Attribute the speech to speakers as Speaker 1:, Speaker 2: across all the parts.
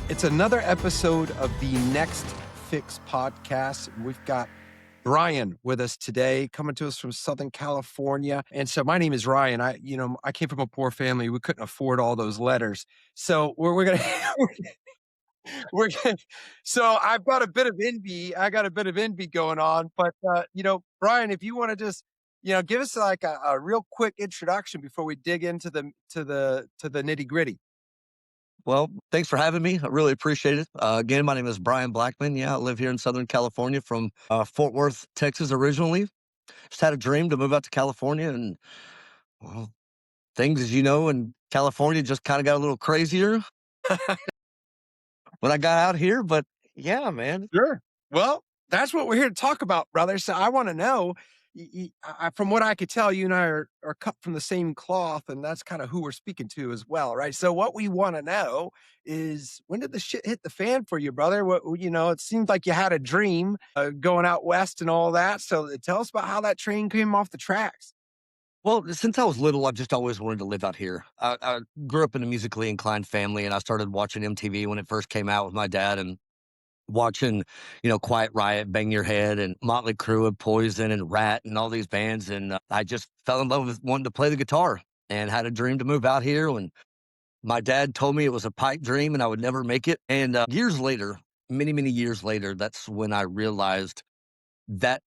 Speaker 1: It's another episode of the Next Fix podcast. We've got Bryan with us today, coming to us from Southern California. And so my name is Ryan. I came from a poor family. We couldn't afford all those letters. So we're gonna we're gonna so I've got a bit of envy. I got a bit of envy going on. But Bryan, if you want to just give us like a real quick introduction before we dig into the nitty-gritty.
Speaker 2: Well, thanks for having me. I really appreciate it. Again, my name is Bryan Blackmon. Yeah, I live here in Southern California from Fort Worth, Texas originally. Just had a dream to move out to California, and well, things, as you know, in California just kind of got a little crazier when I got out here. But yeah, man.
Speaker 1: Sure. Well, that's what we're here to talk about, brother. So I want to know, from what I could tell, you and I are cut from the same cloth, and that's kind of who we're speaking to as well, right? So what we want to know is, when did the shit hit the fan for you, brother? It seems like you had a dream going out west and all that. So tell us about how that train came off the tracks.
Speaker 2: Well, since I was little, I've just always wanted to live out here. I grew up in a musically inclined family, and I started watching MTV when it first came out with my dad, and watching, Quiet Riot, Bang Your Head, and Motley Crue, and Poison, and Rat, and all these bands. And I just fell in love with wanting to play the guitar and had a dream to move out here. When my dad told me it was a pipe dream and I would never make it. And years later, many, many years later, that's when I realized that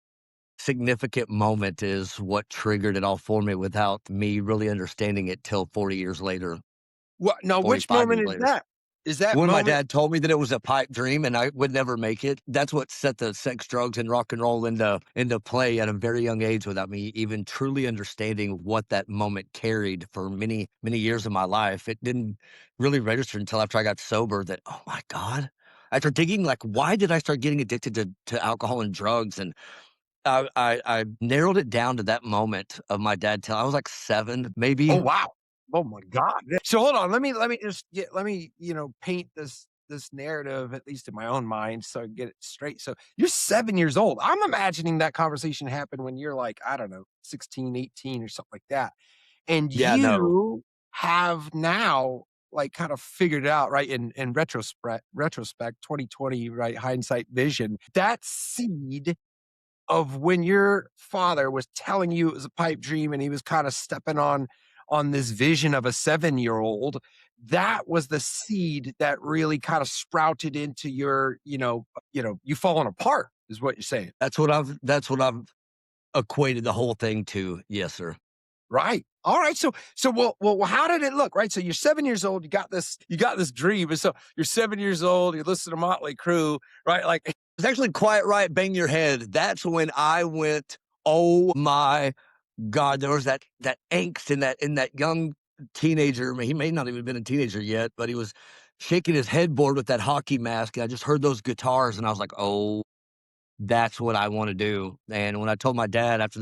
Speaker 2: significant moment is what triggered it all for me without me really understanding it till 40 years later,
Speaker 1: What? No, which
Speaker 2: 45
Speaker 1: moment
Speaker 2: years
Speaker 1: is
Speaker 2: later.
Speaker 1: that? Is that
Speaker 2: When my
Speaker 1: moment?
Speaker 2: dad told me that it was a pipe dream and I would never make it, that's what set the sex, drugs, and rock and roll into play at a very young age without me even truly understanding what that moment carried for many, many years of my life. It didn't really register until after I got sober that, oh my God, after digging, like, why did I start getting addicted to alcohol and drugs? And I narrowed it down to that moment of my dad I was like 7,
Speaker 1: Oh,
Speaker 2: maybe.
Speaker 1: wow. Oh my God. Yeah. So hold on. Let me paint this narrative, at least in my own mind, so I get it straight. So you're 7 years old. I'm imagining that conversation happened when you're like, I don't know, 16, 18 or something like that. And
Speaker 2: Yeah, no.
Speaker 1: you have now like kind of figured it out, right? In retrospect, 2020, right? Hindsight vision. That seed of when your father was telling you it was a pipe dream and he was kind of stepping on this vision of a 7-year-old, that was the seed that really kind of sprouted into your, you falling apart is what you're saying.
Speaker 2: That's what I've equated the whole thing to. Yes, sir.
Speaker 1: Right. All right. So how did it look? Right. So you're 7 years old. You got this dream. And so you're 7 years old. You listen to Motley Crue, right? Like,
Speaker 2: It's actually Quiet Riot, Bang Your Head. That's when I went, oh my God, there was that angst in that young teenager. I mean, he may not even been a teenager yet, but he was shaking his headboard with that hockey mask. And I just heard those guitars and I was like, oh, that's what I want to do. And when I told my dad after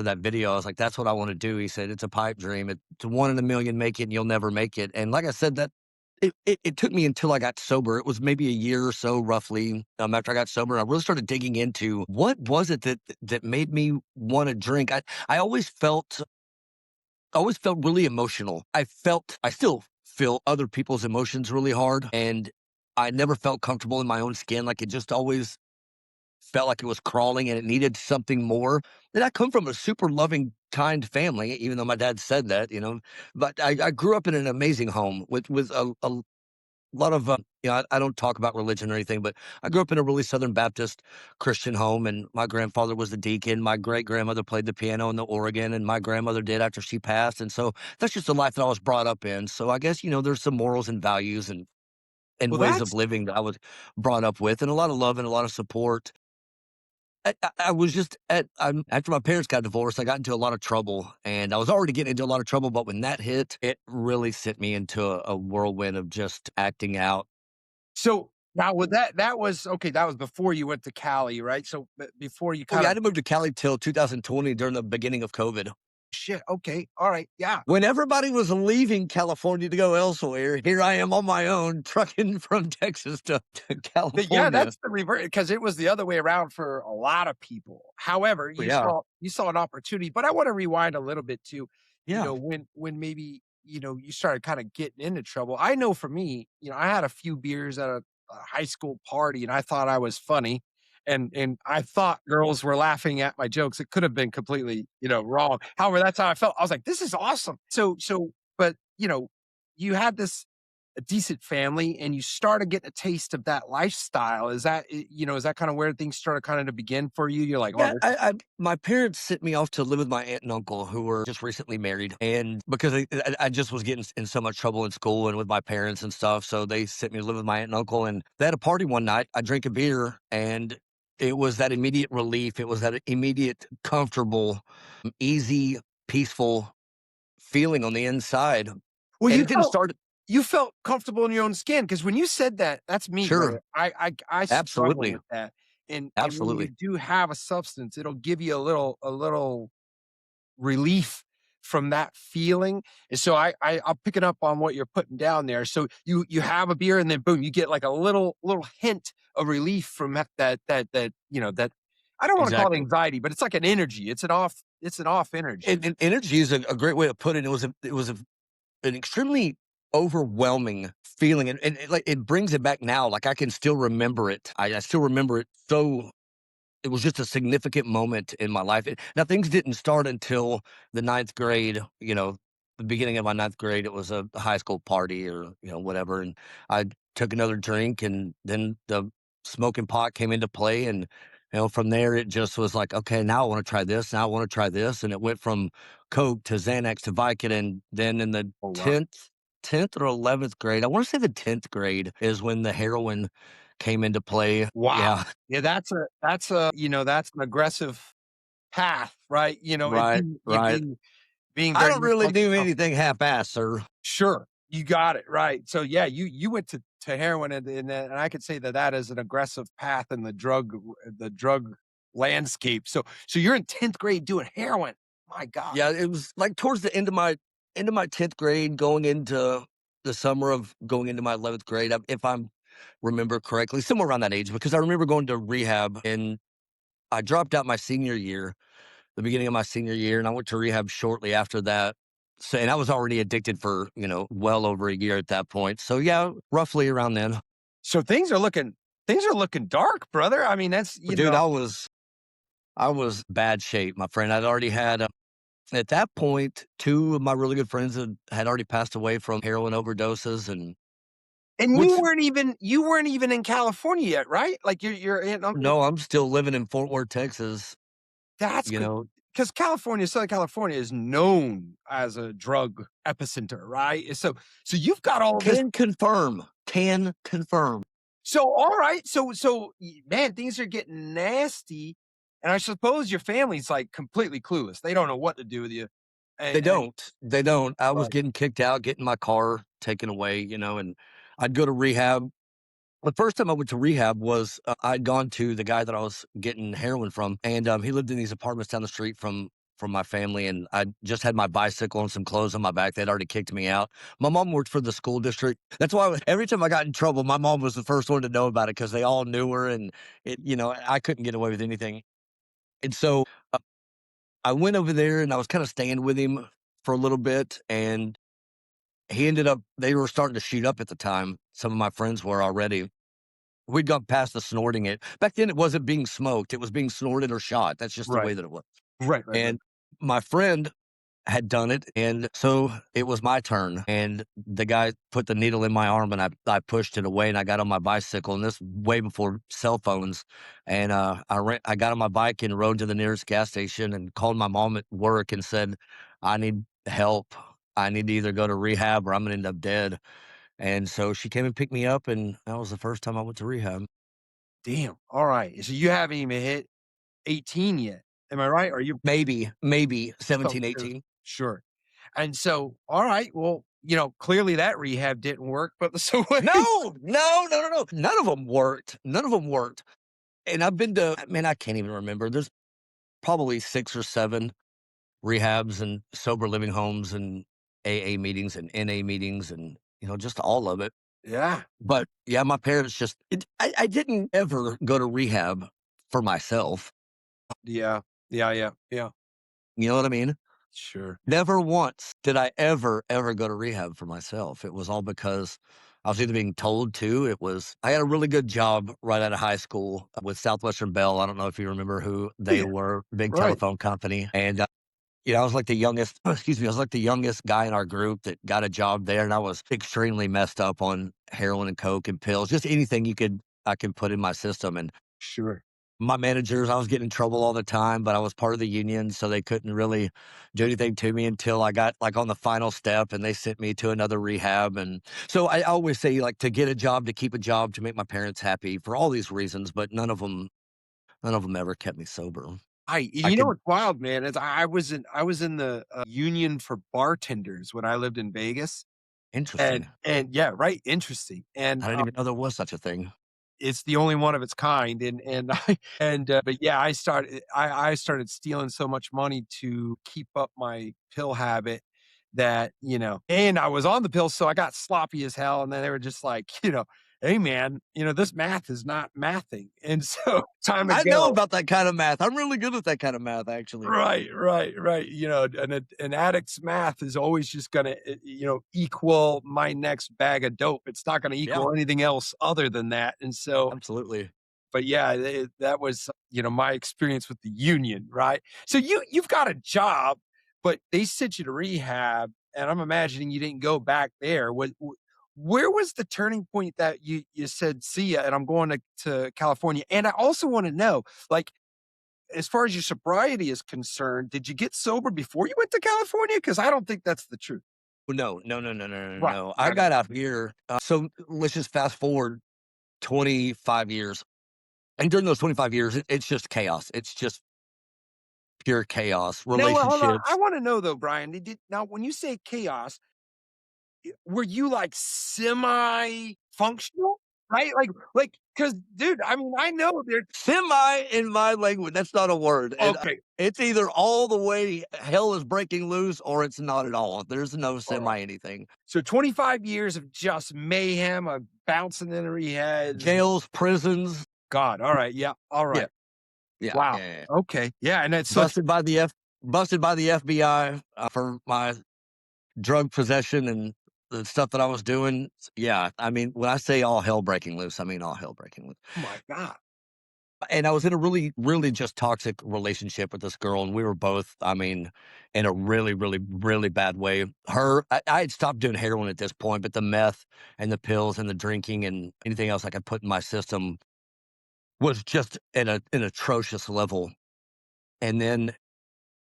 Speaker 2: that video, I was like, that's what I want to do. He said, it's a pipe dream. It's one in a million, make it and you'll never make it. And like I said, that it took me until I got sober. It was maybe a year or so roughly after I got sober. I really started digging into what was it that made me want to drink. I always felt really emotional. I still feel other people's emotions really hard. And I never felt comfortable in my own skin. Like it just always felt like it was crawling and it needed something more. And I come from a super loving, kind family, even though my dad said that. But I grew up in an amazing home with a lot of, I don't talk about religion or anything, but I grew up in a really Southern Baptist Christian home, and my grandfather was the deacon. My great grandmother played the piano and the organ, and my grandmother did after she passed. And so that's just the life that I was brought up in. So I guess, there's some morals and values and
Speaker 1: well,
Speaker 2: ways of
Speaker 1: that's
Speaker 2: living that I was brought up with, and a lot of love and a lot of support. I was just after my parents got divorced, I got into a lot of trouble, and I was already getting into a lot of trouble. But when that hit, it really sent me into a whirlwind of just acting out.
Speaker 1: so now with that was okay. That was before you went to Cali, right? So before you
Speaker 2: Oh
Speaker 1: kind
Speaker 2: yeah, I
Speaker 1: of
Speaker 2: didn't move to Cali till 2020 during the beginning of COVID.
Speaker 1: shit. Okay. All right. Yeah.
Speaker 2: When everybody was leaving California to go elsewhere, here I am on my own, trucking from Texas to
Speaker 1: But yeah,
Speaker 2: California.
Speaker 1: that's the reverse, because it was the other way around for a lot of people. However, you
Speaker 2: Yeah,
Speaker 1: saw an opportunity. But I want to rewind a little bit to,
Speaker 2: yeah.
Speaker 1: when maybe you started kind of getting into trouble. I know for me, I had a few beers at a high school party and I thought I was funny. And I thought girls were laughing at my jokes. It could have been completely, wrong. However, that's how I felt. I was like, this is awesome. But you had this a decent family and you started getting a taste of that lifestyle. Is that kind of where things started kind of to begin for you? You're like, oh,
Speaker 2: Yeah, my parents sent me off to live with my aunt and uncle who were just recently married, and because I just was getting in so much trouble in school and with my parents and stuff, so they sent me to live with my aunt and uncle. And they had a party one night. I drank a beer, and it was that immediate relief. It was that immediate, comfortable, easy, peaceful feeling on the inside,
Speaker 1: well,
Speaker 2: and it didn't start.
Speaker 1: you felt comfortable in your own skin because when you said that, that's me,
Speaker 2: Sure,
Speaker 1: brother. I struggle
Speaker 2: absolutely,
Speaker 1: with that, and when you
Speaker 2: absolutely,
Speaker 1: do have a substance, it'll give you a little relief from that feeling. And so I'm picking up on what you're putting down there. So you have a beer and then boom, you get like a little hint of relief from that I don't want to call it
Speaker 2: exactly.
Speaker 1: anxiety, but it's like an energy. It's an off energy.
Speaker 2: And energy is a great way to put it. It was an extremely overwhelming feeling, and like it brings it back now. Like I can still remember it. I still remember it. So it was just a significant moment in my life. Now things didn't start until the ninth grade. The beginning of my ninth grade. It was a high school party or whatever, and I took another drink, and then the smoking pot came into play, and from there it just was like, okay, now I want to try this. Now I want to try this, and it went from Coke to Xanax to Vicodin. Then in the
Speaker 1: Oh wow.
Speaker 2: 10th or 11th grade, I want to say the 10th grade is when the heroin came into play.
Speaker 1: Wow.
Speaker 2: Yeah,
Speaker 1: Yeah, that's an aggressive path, right? It
Speaker 2: right, right.
Speaker 1: being
Speaker 2: I
Speaker 1: very
Speaker 2: don't
Speaker 1: much
Speaker 2: really
Speaker 1: like
Speaker 2: do anything half-assed, sir.
Speaker 1: sure, you got it, right. So, yeah, you went to heroin and I could say that that is an aggressive path in the drug landscape. So you're in 10th grade doing heroin. My god.
Speaker 2: Yeah, it was, like, towards the end of my 10th grade, going into the summer of going into my 11th grade, if I'm remember correctly, somewhere around that age, because I remember going to rehab, and I dropped out my senior year, the beginning of my senior year, and I went to rehab shortly after that. So and I was already addicted for, well over a year at that point. So, yeah, roughly around then.
Speaker 1: So things are looking dark, brother. I mean, that's,
Speaker 2: Dude, I was bad shape, my friend. I'd already had, at that point, 2 of my really good friends had already passed away from heroin overdoses, and
Speaker 1: and you
Speaker 2: which
Speaker 1: weren't even in California yet, right? Like you're in
Speaker 2: no, I'm still living in Fort Worth, Texas,
Speaker 1: that's
Speaker 2: you
Speaker 1: good
Speaker 2: know,
Speaker 1: because Southern California is known as a drug epicenter, right? So you've got all this.
Speaker 2: can confirm.
Speaker 1: So all right, man, things are getting nasty, and I suppose your family's like completely clueless. They don't know what to do with you, and
Speaker 2: They don't. I was
Speaker 1: right.
Speaker 2: getting kicked out, getting my car taken away, and I'd go to rehab. The first time I went to rehab was, I'd gone to the guy that I was getting heroin from, and, he lived in these apartments down the street from my family, and I just had my bicycle and some clothes on my back. They'd already kicked me out. My mom worked for the school district. That's why every time I got in trouble, my mom was the first one to know about it because they all knew her, and I couldn't get away with anything. And so, I went over there, and I was kinda staying with him for a little bit, and they were starting to shoot up at the time. Some of my friends were already. We'd gone past the snorting it. Back then, it wasn't being smoked, it was being snorted or shot. That's just the
Speaker 1: Right,
Speaker 2: way that it was.
Speaker 1: right, right, right.
Speaker 2: And my friend had done it, and so it was my turn, and the guy put the needle in my arm, and I pushed it away, and I got on my bicycle, and this way before cell phones, and, I got on my bike and rode to the nearest gas station and called my mom at work and said, "I need help. I need to either go to rehab or I'm gonna end up dead." And so she came and picked me up, and that was the first time I went to rehab.
Speaker 1: Damn. All right. So you haven't even hit 18 yet. Am I right? Or you
Speaker 2: Maybe
Speaker 1: oh,
Speaker 2: 17,
Speaker 1: sure.
Speaker 2: 18.
Speaker 1: Sure. And so, all right, well, clearly that rehab didn't work, but so what
Speaker 2: No, no, no, no, no. None of them worked. None of them worked. And I've been to, man, I can't even remember. There's probably 6 or 7 rehabs and sober living homes and AA meetings and NA meetings and, just all of it.
Speaker 1: yeah.
Speaker 2: But yeah, my parents I didn't ever go to rehab for myself.
Speaker 1: Yeah. Yeah, yeah, yeah.
Speaker 2: You know what I mean?
Speaker 1: Sure.
Speaker 2: Never once did I ever go to rehab for myself. It was all because I was either being told to. I had a really good job right out of high school with Southwestern Bell. I don't know if you remember who
Speaker 1: Oh,
Speaker 2: they
Speaker 1: yeah.
Speaker 2: were, big
Speaker 1: Right.
Speaker 2: telephone company. And, I was like the youngest, excuse me, I was like the youngest guy in our group that got a job there. And I was extremely messed up on heroin and coke and pills, just anything I could put in my system. And
Speaker 1: Sure.
Speaker 2: my managers, I was getting in trouble all the time, but I was part of the union, so they couldn't really do anything to me until I got like on the final step and they sent me to another rehab. And so I always say like to get a job, to keep a job, to make my parents happy for all these reasons, but none of them ever kept me sober. I
Speaker 1: You know
Speaker 2: could
Speaker 1: what's wild, man, is I was in the, union for bartenders when I lived in Vegas,
Speaker 2: Interesting.
Speaker 1: and yeah, right, interesting, and,
Speaker 2: I didn't even know there was such a thing.
Speaker 1: it's the only one of its kind, and but yeah, I started stealing so much money to keep up my pill habit that, and I was on the pill, so I got sloppy as hell, and then they were just like, "Hey, man, this math is not mathing," and so time to
Speaker 2: I know
Speaker 1: go.
Speaker 2: about that kind of math. I'm really good at that kind of math, actually.
Speaker 1: Right, right, right. An addict's math is always just gonna, equal my next bag of dope. It's not gonna
Speaker 2: Yeah,
Speaker 1: equal anything else other than that. And so,
Speaker 2: absolutely.
Speaker 1: but yeah, that was, my experience with the union, right? So you've got a job, but they sent you to rehab, and I'm imagining you didn't go back there. Where was the turning point that you said, "See ya," and I'm going to California? And I also want to know, like, as far as your sobriety is concerned, did you get sober before you went to California? Because I don't think that's the truth.
Speaker 2: No, no, no, no, no, no,
Speaker 1: Right,
Speaker 2: no. I
Speaker 1: right, right.
Speaker 2: got out here. So let's just fast forward 25 years. And during those 25 years, it's just chaos. It's just pure chaos,
Speaker 1: Now, well, hold on. I
Speaker 2: relationships.
Speaker 1: wanna know though, Brian, now when you say chaos, were you, like, semi-functional? Right? Because, dude, I mean, I know there.
Speaker 2: Semi in my language, that's not a word.
Speaker 1: Okay,
Speaker 2: It's either all the way hell is breaking loose or it's not at all. There's no
Speaker 1: alright.
Speaker 2: semi anything.
Speaker 1: So 25 years of just mayhem, of bouncing into heads.
Speaker 2: Jails, prisons.
Speaker 1: God, alright, yeah,
Speaker 2: Yeah,
Speaker 1: alright.
Speaker 2: yeah,
Speaker 1: Wow.
Speaker 2: yeah, yeah.
Speaker 1: Okay, yeah, and it's so it's
Speaker 2: Busted by the busted by the FBI for my drug possession and the stuff that I was doing. Yeah, I mean, when I say all hell breaking loose, I mean all hell breaking loose.
Speaker 1: oh my god.
Speaker 2: And I was in a really, really just toxic relationship with this girl, and we were both, I mean, in a really, really, really bad way. I had stopped doing heroin at this point, but the meth and the pills and the drinking and anything else I could put in my system was just at an atrocious level. And then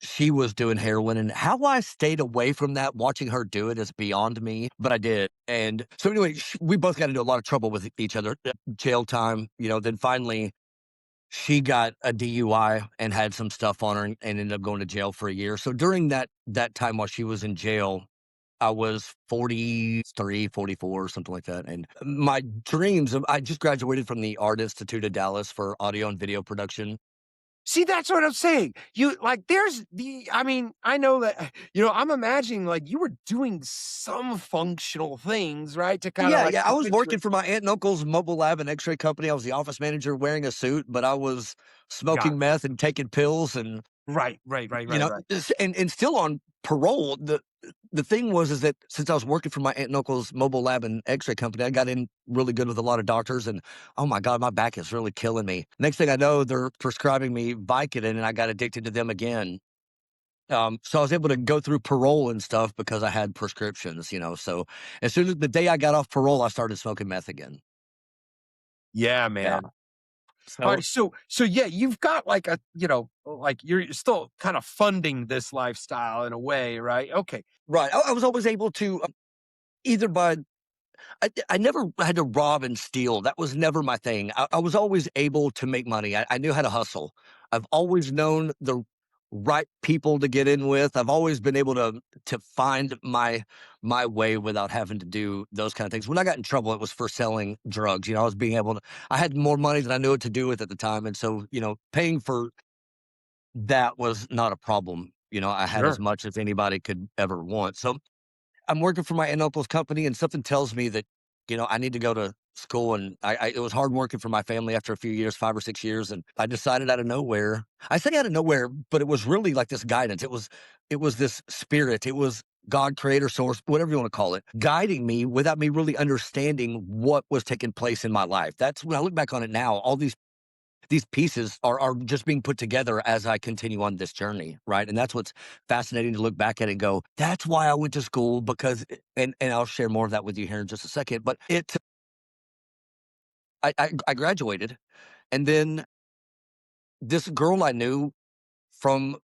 Speaker 2: she was doing heroin, and how I stayed away from that, watching her do it is beyond me, but I did. And so anyway, we both got into a lot of trouble with each other, jail time, then finally she got a DUI and had some stuff on her and ended up going to jail for a year. So during that time while she was in jail, I was 43, 44, something like that. And my dreams I just graduated from the Art Institute of Dallas for audio and video production.
Speaker 1: See, that's what I'm saying. I mean, I know that, I'm imagining like you were doing some functional things, right? To kind of
Speaker 2: Yeah,
Speaker 1: like
Speaker 2: yeah. I was working
Speaker 1: perpetuate.
Speaker 2: for my aunt and uncle's mobile lab and X-ray company. I was the office manager wearing a suit, but I was
Speaker 1: Got
Speaker 2: smoking meth and taking pills and
Speaker 1: right, right, right, right, right.
Speaker 2: and still on parole. The thing was is that since I was working for my aunt and uncle's mobile lab and X-ray company, I got in really good with a lot of doctors, and oh my god, my back is really killing me. Next thing I know, they're prescribing me Vicodin, and I got addicted to them again. So I was able to go through parole and stuff because I had prescriptions. So as soon as the day I got off parole, I started smoking meth again.
Speaker 1: Yeah,
Speaker 2: Yeah.
Speaker 1: man. All
Speaker 2: So
Speaker 1: right, so yeah, you've got like like you're still kind of funding this lifestyle in a way, right? Okay.
Speaker 2: right, I was always able to either by I never had to rob and steal. That was never my thing. I was always able to make money. I knew how to hustle. I've always known the right people to get in with. I've always been able to find my way without having to do those kind of things. When I got in trouble, it was for selling drugs. I was being able to. I had more money than I knew what to do with at the time, and so paying for that was not a problem. I had as
Speaker 1: Sure.
Speaker 2: much as anybody could ever want. So I'm working for my aunt and uncle's company, and something tells me that, I need to go to school, and it was hard working for my family after a few years, 5 or 6 years, and I decided out of nowhere. I say out of nowhere, but it was really like this guidance. It was this spirit. It was God, creator, source, whatever you want to call it, guiding me without me really understanding what was taking place in my life. That's when I look back on it now. All these pieces are just being put together as I continue on this journey, right? And that's what's fascinating to look back at and go, that's why I went to school because, and I'll share more of that with you here in just a second. But I graduated, and then this girl I knew from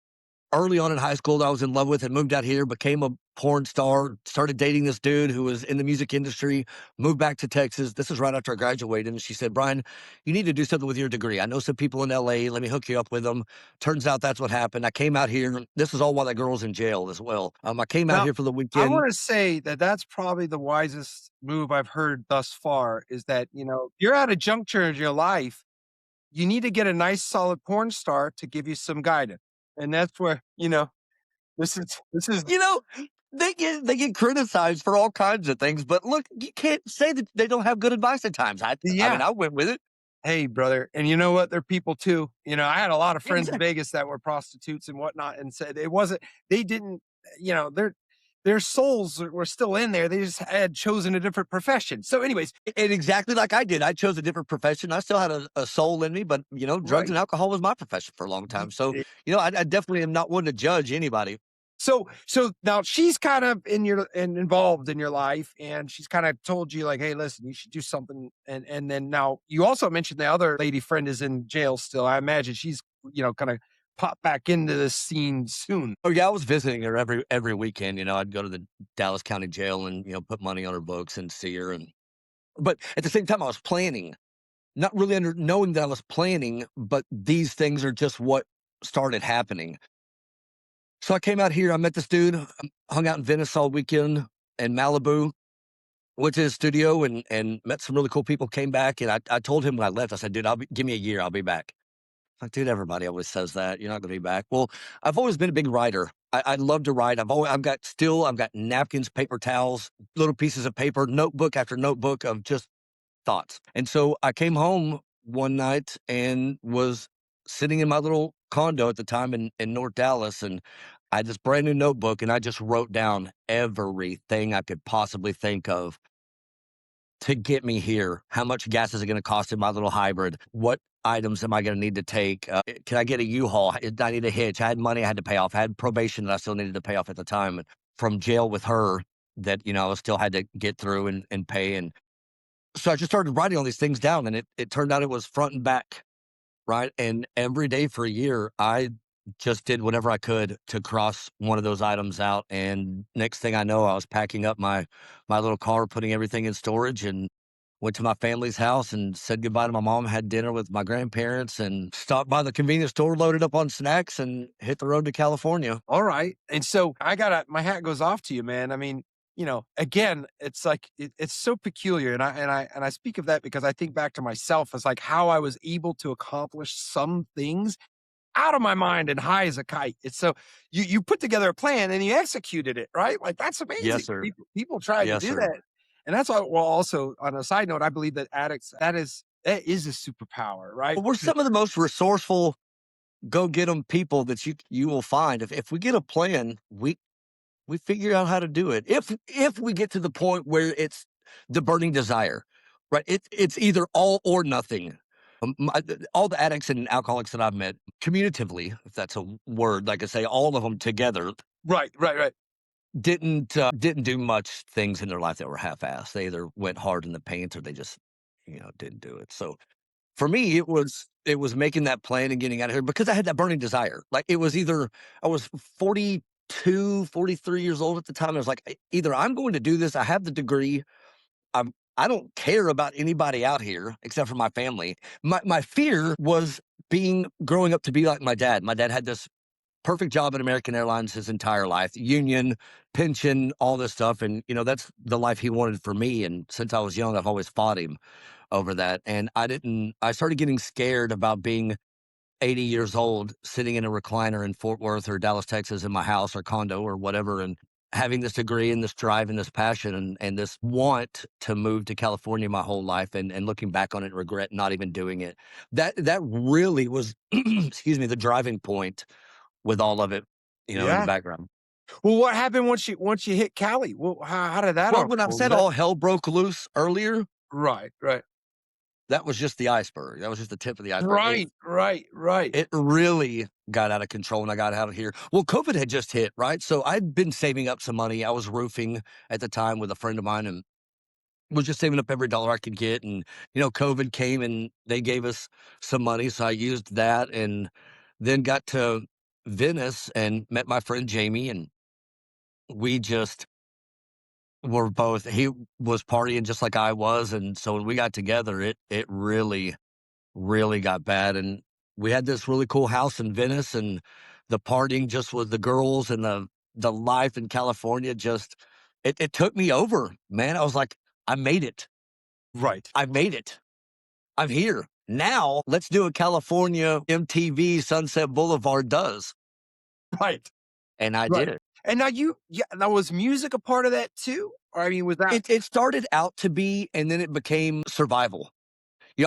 Speaker 2: early on in high school that I was in love with and moved out here, became a porn star, started dating this dude who was in the music industry, moved back to Texas. This is right after I graduated. And she said, Bryan, you need to do something with your degree. I know some people in LA. Let me hook you up with them. Turns out that's what happened. I came out here. This is all while that girl was in jail as well. I came out
Speaker 1: Now,
Speaker 2: here for the
Speaker 1: I
Speaker 2: weekend.
Speaker 1: want to say that that's probably the wisest move I've heard thus far is that, you're at a juncture in your life. You need to get a nice solid porn star to give you some guidance. And that's where, this is
Speaker 2: You know, they get criticized for all kinds of things, but look, you can't say that they don't have good advice at times. I
Speaker 1: yeah.
Speaker 2: mean, I went with it.
Speaker 1: Hey, brother. And you know what? They're people too. I had a lot of friends in
Speaker 2: Exactly.
Speaker 1: Vegas that were prostitutes and whatnot and said it wasn't, they didn't, their souls were still in there. They just had chosen a different profession. So, anyways,
Speaker 2: And exactly like I did. I chose a different profession. I still had a soul in me, but drugs
Speaker 1: right.
Speaker 2: and alcohol was my profession for a long time. So, I definitely am not one to judge anybody.
Speaker 1: So now she's kind of involved in your life, and she's kind of told you like, "Hey, listen, you should do something." And then now you also mentioned the other lady friend is in jail still. I imagine she's kind of pop back into the scene soon.
Speaker 2: Oh yeah, I was visiting her every weekend. I'd go to the Dallas County Jail and put money on her books and see her. And but at the same time, I was planning, not really knowing that I was planning, but these things are just what started happening. So I came out here. I met this dude. Hung out in Venice all weekend in Malibu. Went to his studio and met some really cool people. Came back and I told him when I left. I said, "Dude, give me a year. I'll be back." Like, dude, everybody always says that you're not going to be back. Well, I've always been a big writer. I love to write. I've got napkins, paper towels, little pieces of paper, notebook after notebook of just thoughts. And so I came home one night and was sitting in my little condo at the time in North Dallas. And I had this brand new notebook and I just wrote down everything I could possibly think of to get me here. How much gas is it going to cost in my little hybrid? What items am I going to need to take? Can I get a U-Haul? Did I need a hitch? I had money I had to pay off. I had probation that I still needed to pay off at the time from jail with her that, I still had to get through and pay. And so I just started writing all these things down, and it turned out it was front and back, right? And every day for a year, I just did whatever I could to cross one of those items out. And next thing I know, I was packing up my little car, putting everything in storage, and went to my family's house and said goodbye to my mom, had dinner with my grandparents, and stopped by the convenience store, loaded up on snacks, and hit the road to California.
Speaker 1: All right. And so my hat goes off to you, man. I mean, again, it's like it's so peculiar. And I speak of that because I think back to myself as like how I was able to accomplish some things out of my mind and high as a kite. It's so you put together a plan and you executed it, right? Like that's
Speaker 2: Yes,
Speaker 1: amazing.
Speaker 2: sir.
Speaker 1: People try to
Speaker 2: Yes,
Speaker 1: do
Speaker 2: sir.
Speaker 1: that. And that's why, well, also on a side note, I believe that addicts, that is a superpower, right?
Speaker 2: But we're some of the most resourceful, go get them people that you will find. If we get a plan, we figure out how to do it. If we get to the point where it's the burning desire, right? It's either all or nothing. All the addicts and alcoholics that I've met, communitively, if that's a word, like I say, all of them together
Speaker 1: Right, right, right.
Speaker 2: didn't do much things in their life that were half-assed. They either went hard in the paint or they just didn't do it. So for me, it was making that plan and getting out of here because I had that burning desire. Like it was either I was 42, 43 years old at the time. I was like, either I'm going to do this. I have the degree. I don't care about anybody out here except for my family. My fear was growing up to be like my dad. My dad had this perfect job at American Airlines his entire life, union, pension, all this stuff. And, that's the life he wanted for me. And since I was young, I've always fought him over that. And I started getting scared about being 80 years old, sitting in a recliner in Fort Worth or Dallas, Texas, in my house or condo or whatever. And having this degree and this drive and this passion and this want to move to California my whole life and looking back on it and regret not even doing it. That really was excuse me, the driving point with all of it, in the
Speaker 1: Yeah.
Speaker 2: background.
Speaker 1: Well, what happened once you hit Cali? Well, how did that
Speaker 2: Well, when I
Speaker 1: unfold?
Speaker 2: said all hell broke loose earlier,
Speaker 1: Right, right.
Speaker 2: that was just the iceberg. That was just the tip of the iceberg.
Speaker 1: Right, right, right.
Speaker 2: It really got out of control when I got out of here. Well, COVID had just hit, right? So I'd been saving up some money. I was roofing at the time with a friend of mine and was just saving up every dollar I could get. And, COVID came and they gave us some money. So I used that and then got to Venice and met my friend Jamie. And we just were both, he was partying just like I was. And so when we got together, it really got bad. And we had this really cool house in Venice, and the partying just with the girls and the life in California just it took me over, man. I was like, I made it.
Speaker 1: Right,
Speaker 2: I made it. I'm here. Now let's do a California MTV Sunset Boulevard does.
Speaker 1: right,
Speaker 2: And I did
Speaker 1: right.
Speaker 2: it.
Speaker 1: And now was music a part of that too? Or I mean, was that
Speaker 2: It started out to be, and then it became survival.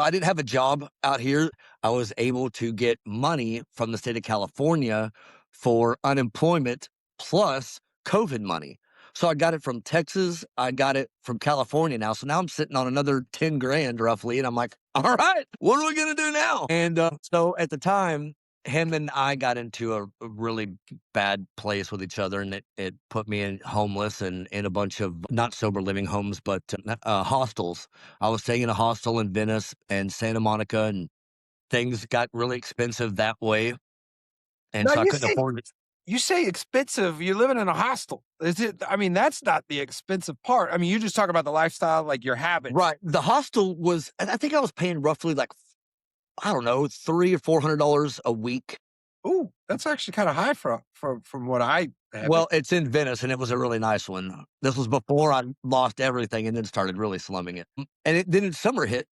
Speaker 2: I didn't have a job out here. I was able to get money from the state of California for unemployment plus COVID money. So I got it from Texas. I got it from California now. So now I'm sitting on another 10 grand roughly. And I'm like, all right, what are we going to do now? And so at the time, him and I got into a really bad place with each other, and it put me in homeless and in a bunch of not sober living homes, but hostels. I was staying in a hostel in Venice and Santa Monica, and things got really expensive that way, and
Speaker 1: now
Speaker 2: so I couldn't afford it.
Speaker 1: you say expensive, you're living in a hostel. Is it I mean, that's not the expensive part. I mean, you just talk about the lifestyle, like your habits.
Speaker 2: Right, the hostel was, I think I was paying roughly like, I don't know, $300 or $400 a week.
Speaker 1: Ooh, that's actually kinda high from what I have.
Speaker 2: Well, it's in Venice, and it was a really nice one. This was before I lost everything and then started really slumming it. And then summer hit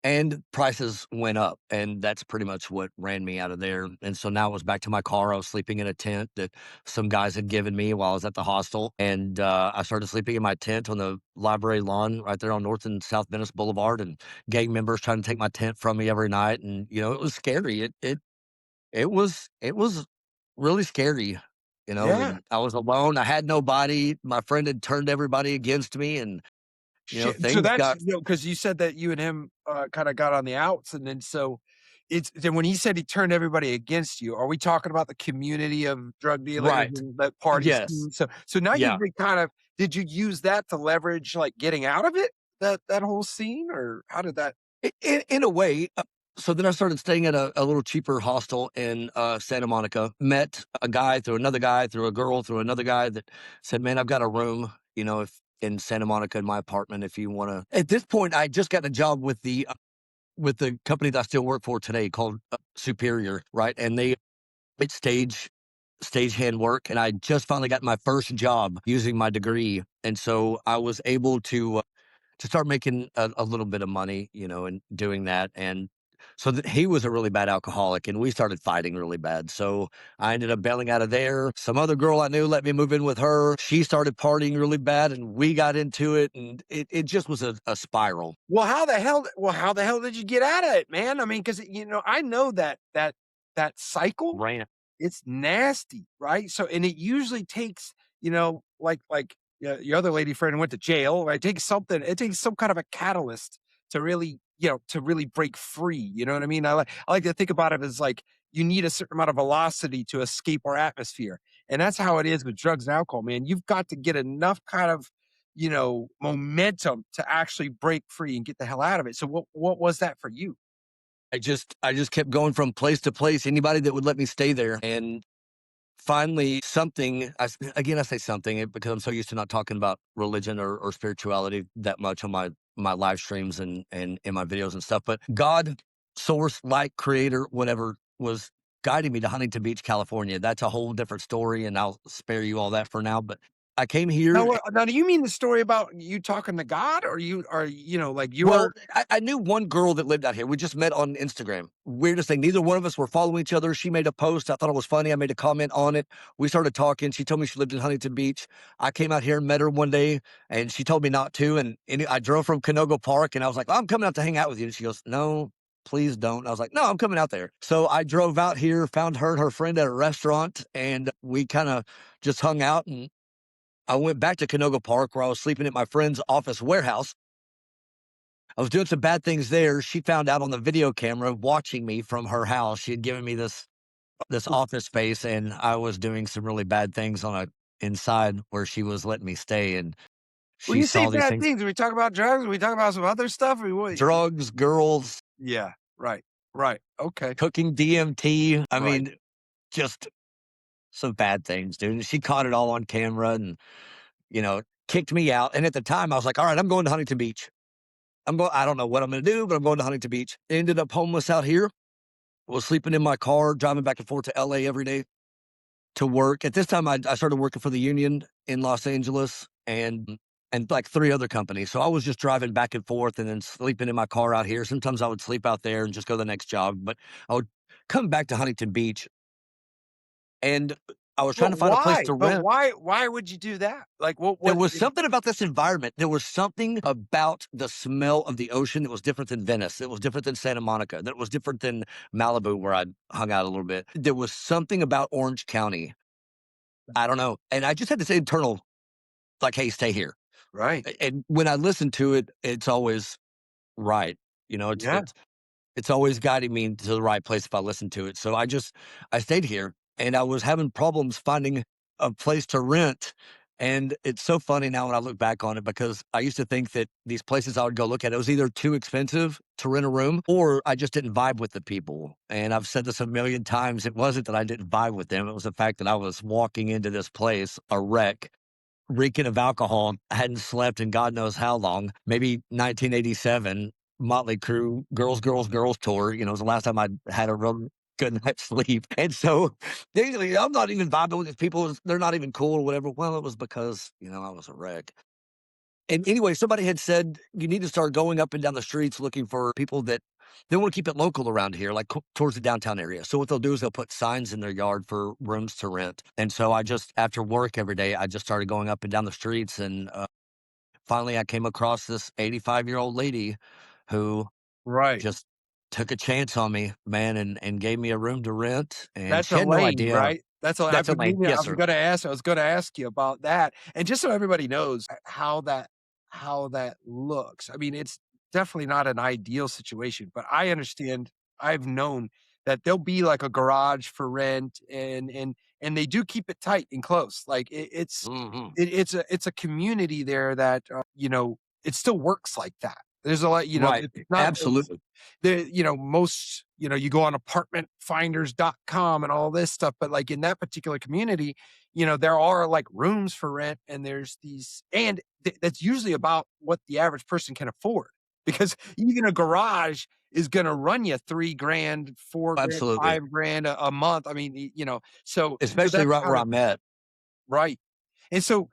Speaker 2: and prices went up, and that's pretty much what ran me out of there. And so now I was back to my car. I was sleeping in a tent that some guys had given me while I was at the hostel, and I started sleeping in my tent on the library lawn right there on North and South Venice Boulevard, and gang members trying to take my tent from me every night. And it was scary. It was really scary,
Speaker 1: Yeah.
Speaker 2: and I was alone. I had nobody. My friend had turned everybody against me, and
Speaker 1: Shit, so
Speaker 2: things
Speaker 1: that's
Speaker 2: got
Speaker 1: because you said that you and him, kinda got on the outs, and then so it's then when he said he turned everybody against you, are we talking about the community of drug dealers
Speaker 2: right.
Speaker 1: and that party
Speaker 2: Yes.
Speaker 1: scene? So now
Speaker 2: Yeah.
Speaker 1: you've been kind of did you use that to leverage, like, getting out of it? That whole scene, or how did that
Speaker 2: In a way. So then I started staying at a little cheaper hostel in Santa Monica. Met a guy through another guy, through a girl, through another guy that said, "Man, I've got a room, if in Santa Monica in my apartment, if you want to." At this point, I just got a job with the company that I still work for today called Superior, right? And it's stagehand work, and I just finally got my first job using my degree, and so I was able to start making a little bit of money, and doing that. And so he was a really bad alcoholic, and we started fighting really bad. So I ended up bailing out of there. Some other girl I knew let me move in with her. She started partying really bad, and we got into it, and it just was a spiral.
Speaker 1: how the hell did you get out of it, man? I mean, because I know that cycle.
Speaker 2: Ran.
Speaker 1: It's nasty, right? So and it usually takes, like, yeah, your other lady friend went to jail, right? It takes some kind of a catalyst to really, to really break free, you know what I mean? I like to think about it as like you need a certain amount of velocity to escape our atmosphere. And that's how it is with drugs and alcohol, man. You've got to get enough kind of, momentum to actually break free and get the hell out of it. So what was that for you?
Speaker 2: I just kept going from place to place. Anybody that would let me stay there, and finally something. Again, I say something because I'm so used to not talking about religion or spirituality that much on my live streams and in my videos and stuff. But God, source, light, creator, whatever, was guiding me to Huntington Beach, California. That's a whole different story, and I'll spare you all that for now. But I came here.
Speaker 1: Now, do you mean the story about you talking to God, or like you
Speaker 2: Well,
Speaker 1: were
Speaker 2: I knew one girl that lived out here. We just met on Instagram. Weirdest thing, neither one of us were following each other. She made a post. I thought it was funny. I made a comment on it. We started talking. She told me she lived in Huntington Beach. I came out here and met her one day, and she told me not to. And I drove from Canoga Park, and I was like, I'm coming out to hang out with you. And she goes, no, please don't. I was like, no, I'm coming out there. So I drove out here, found her and her friend at a restaurant, and we kind of just hung out. And I went back to Canoga Park where I was sleeping at my friend's office warehouse. I was doing some bad things there. She found out on the video camera watching me from her house. She had given me this office space, and I was doing some really bad things on a inside where she was letting me stay. And
Speaker 1: when
Speaker 2: she
Speaker 1: you say
Speaker 2: saw these
Speaker 1: bad
Speaker 2: things:
Speaker 1: things, are we talking about drugs? Are we talking about some other stuff? Or what?
Speaker 2: drugs, girls,
Speaker 1: Yeah, right, right, okay,
Speaker 2: cooking DMT. I
Speaker 1: right.
Speaker 2: mean, just some bad things, dude. And she caught it all on camera and, kicked me out. And at the time, I was like, all right, I'm going to Huntington Beach. I don't know what I'm going to do, but I'm going to Huntington Beach. Ended up homeless out here. Was sleeping in my car, driving back and forth to LA every day to work. At this time, I started working for the union in Los Angeles and like 3 other companies. So I was just driving back and forth and then sleeping in my car out here. Sometimes I would sleep out there and just go to the next job. But I would come back to Huntington Beach, and I was trying
Speaker 1: But
Speaker 2: to find a place
Speaker 1: why?
Speaker 2: to
Speaker 1: But
Speaker 2: rent.
Speaker 1: why would you do that? Like,
Speaker 2: There
Speaker 1: what
Speaker 2: was something about this environment. There was something about the smell of the ocean that was different than Venice. It was different than Santa Monica. That was different than Malibu, where I hung out a little bit. There was something about Orange County. I don't know. And I just had this internal, like, hey, stay here.
Speaker 1: right,
Speaker 2: And when I listen to it, it's always right. You know, it's
Speaker 1: yeah.
Speaker 2: it's it's always guiding me to the right place if I listen to it. So I stayed here, and I was having problems finding a place to rent. And it's so funny now when I look back on it, because I used to think that these places I would go look at, it was either too expensive to rent a room or I just didn't vibe with the people. And I've said this a million times. It wasn't that I didn't vibe with them. It was the fact that I was walking into this place, a wreck, reeking of alcohol. I hadn't slept in God knows how long, maybe 1987. Motley Crue, Girls, Girls, Girls tour. Was the last time I had a real good night's sleep. And so I'm not even vibing with these people. They're not even cool or whatever. Well, it was because, I was a wreck. And anyway, somebody had said you need to start going up and down the streets looking for people that they want to keep it local around here, like towards the downtown area. So what they'll do is they'll put signs in their yard for rooms to rent. And so after work every day, I just started going up and down the streets. And finally, I came across this 85-year-old lady who
Speaker 1: Right.
Speaker 2: just took a chance on me, man, and gave me a room to rent. And
Speaker 1: That's
Speaker 2: she had no
Speaker 1: Elaine,
Speaker 2: idea.
Speaker 1: right? That's what I've
Speaker 2: That's
Speaker 1: been
Speaker 2: Elaine.
Speaker 1: meaning.
Speaker 2: Yes, sir.
Speaker 1: I was gonna ask you about that, and just so everybody knows how that looks. I mean, it's definitely not an ideal situation, but I understand. I've known that there'll be like a garage for rent, and they do keep it tight and close. Like
Speaker 2: Hmm.
Speaker 1: it's a community there that it still works like that. There's a lot,
Speaker 2: Right.
Speaker 1: it's not
Speaker 2: Absolutely.
Speaker 1: most, you go on apartmentfinders.com and all this stuff, but like in that particular community, there are like rooms for rent, and there's these, and that's usually about what the average person can afford, because even a garage is going to run you 3 grand, 4 grand,
Speaker 2: Absolutely.
Speaker 1: 5 grand a month. I mean, so
Speaker 2: Especially
Speaker 1: that's
Speaker 2: right where
Speaker 1: kind of
Speaker 2: I'm at.
Speaker 1: right. And so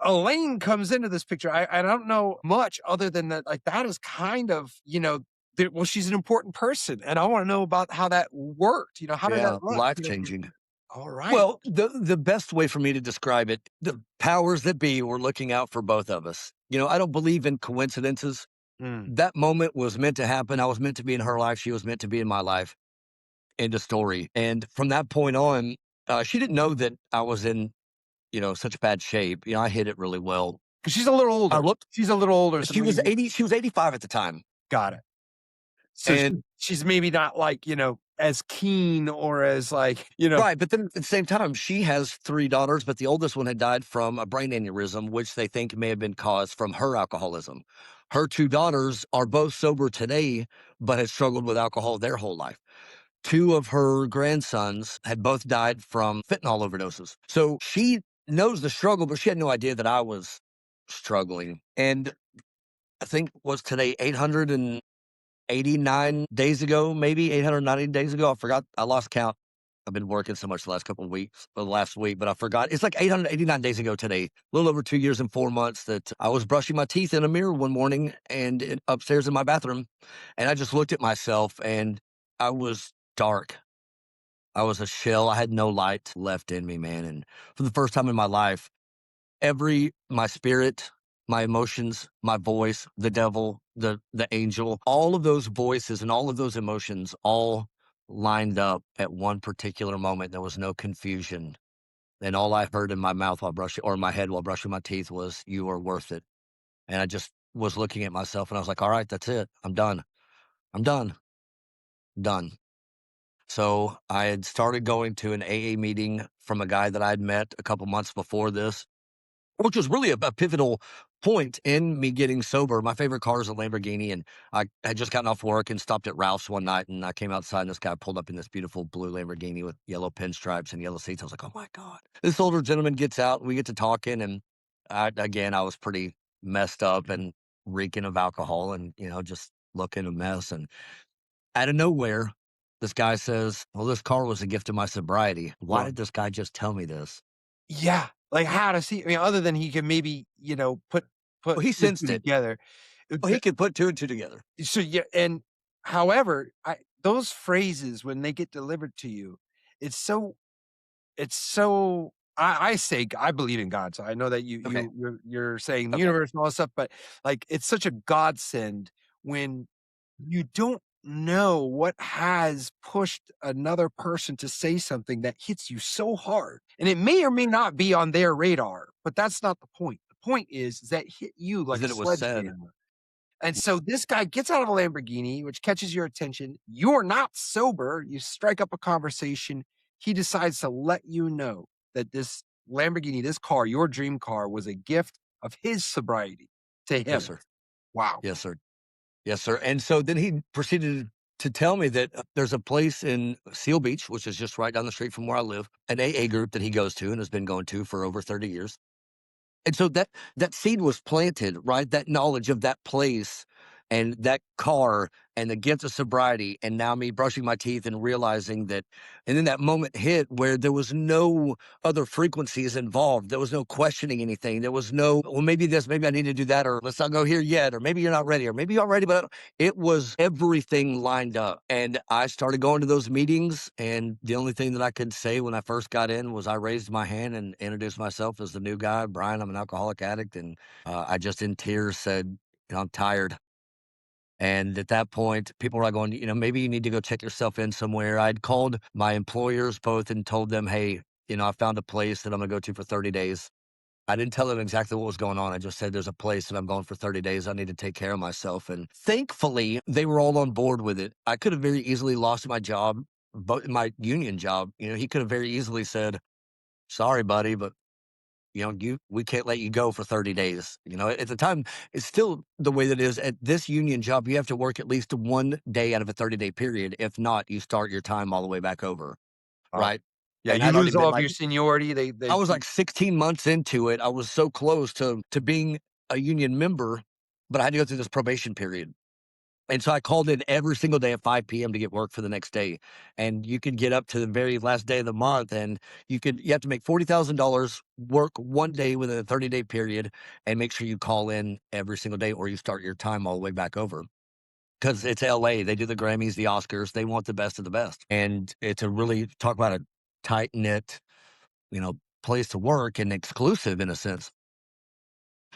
Speaker 1: Elaine comes into this picture. I don't know much other than that, like, that is kind of, well, she's an important person, and I wanna know about how that worked. How did that
Speaker 2: Yeah.
Speaker 1: look?
Speaker 2: Life changing.
Speaker 1: All right.
Speaker 2: Well, the best way for me to describe it, the powers that be were looking out for both of us. I don't believe in coincidences.
Speaker 1: Mm.
Speaker 2: That moment was meant to happen. I was meant to be in her life. She was meant to be in my life. End of story. And from that point on, she didn't know that I was in, such bad shape. I hit it really well.
Speaker 1: 'Cause she's a little
Speaker 2: I
Speaker 1: older.
Speaker 2: looked,
Speaker 1: She's a little older, so
Speaker 2: she
Speaker 1: maybe
Speaker 2: was 80, she was 85 at the time.
Speaker 1: got it. So
Speaker 2: And
Speaker 1: she's maybe not like, as keen or as like,
Speaker 2: right, but then at the same time, she has 3 daughters, but the oldest one had died from a brain aneurysm, which they think may have been caused from her alcoholism. Her 2 daughters are both sober today, but had struggled with alcohol their whole life. 2 of her grandsons had both died from fentanyl overdoses. So she knows the struggle, but she had no idea that I was struggling. And I think was today 889 days ago, maybe 890 days ago. I forgot. I lost count. I've been working so much the last couple of weeks, or the last week, but I forgot. It's like 889 days ago today, a little over 2 years and 4 months, that I was brushing my teeth in a mirror one morning and upstairs in my bathroom. And I just looked at myself and I was dark. I was a shell. I had no light left in me, man. And for the first time in my life, my spirit, my emotions, my voice, the devil, the angel, all of those voices and all of those emotions all lined up at one particular moment. There was no confusion. And all I heard in my mouth while brushing, or in my head while brushing my teeth, was, "You are worth it." And I just was looking at myself and I was like, all right, that's it. I'm done. I'm done. Done. So I had started going to an AA meeting from a guy that I'd met a couple months before this, which was really a pivotal point in me getting sober. My favorite car is a Lamborghini, and I had just gotten off work and stopped at Ralph's one night, and I came outside, and this guy pulled up in this beautiful blue Lamborghini with yellow pinstripes and yellow seats. I was like, oh my God. This older gentleman gets out, and we get to talking, and I was pretty messed up and reeking of alcohol and, just looking a mess. And out of nowhere, this guy says, well, this car was a gift of my sobriety. Why
Speaker 1: Well,
Speaker 2: did this guy just tell me this?
Speaker 1: yeah, like, how does he, other than he can maybe, put
Speaker 2: Well, he
Speaker 1: 2 and 2
Speaker 2: sensed it.
Speaker 1: together.
Speaker 2: Well, he could put two and two together.
Speaker 1: So, yeah, and however, those phrases when they get delivered to you, it's so I say I believe in God, so I know that
Speaker 2: Okay.
Speaker 1: you're saying the
Speaker 2: Okay.
Speaker 1: universe and all that stuff, but, like, it's such a godsend when you don't know what has pushed another person to say something that hits you so hard, and it may or may not be on their radar, but that's not the point. The point is that hit you
Speaker 2: Is
Speaker 1: like a
Speaker 2: that it was said.
Speaker 1: sledgehammer. And so this guy gets out of a Lamborghini, which catches your attention. You're not sober. You strike up a conversation. He decides to let you know that this Lamborghini, this car, your dream car, was a gift of his sobriety to
Speaker 2: Yes,
Speaker 1: him.
Speaker 2: sir.
Speaker 1: Wow.
Speaker 2: Yes, sir. Yes, sir. And so then he proceeded to tell me that there's a place in Seal Beach, which is just right down the street from where I live, an AA group that he goes to and has been going to for over 30 years. And so that seed was planted, right? That knowledge of that place and that car and the gift of sobriety, and now me brushing my teeth and realizing that, and then that moment hit where there was no other frequencies involved. There was no questioning anything. There was no, well, maybe this, maybe I need to do that, or let's not go here yet, or maybe you're not ready, or maybe you're ready, but I don't. It was everything lined up. And I started going to those meetings, and the only thing that I could say when I first got in was I raised my hand and introduced myself as the new guy, Brian. I'm an alcoholic addict, and I just in tears said, I'm tired. And at that point, people were like going, maybe you need to go check yourself in somewhere. I'd called my employers both and told them, hey, I found a place that I'm going to go to for 30 days. I didn't tell them exactly what was going on. I just said, there's a place that I'm going for 30 days. I need to take care of myself. And thankfully, they were all on board with it. I could have very easily lost my job, but my union job, he could have very easily said, sorry, buddy, but we can't let you go for 30 days. At the time, it's still the way that it is at this union job. You have to work at least one day out of a 30-day period. If not, you start your time all the way back over.
Speaker 1: Oh,
Speaker 2: Right.
Speaker 1: yeah.
Speaker 2: And
Speaker 1: You
Speaker 2: I'd already
Speaker 1: lose
Speaker 2: been
Speaker 1: all of
Speaker 2: like,
Speaker 1: your seniority.
Speaker 2: I was like 16 months into it. I was so close to being a union member, but I had to go through this probation period. And so I called in every single day at 5 p.m. to get work for the next day. And you could get up to the very last day of the month, and you have to make $40,000, work one day within a 30-day period, and make sure you call in every single day or you start your time all the way back over. Because it's LA. They do the Grammys, the Oscars. They want the best of the best. And it's a really, talk about a tight knit, place to work and exclusive in a sense.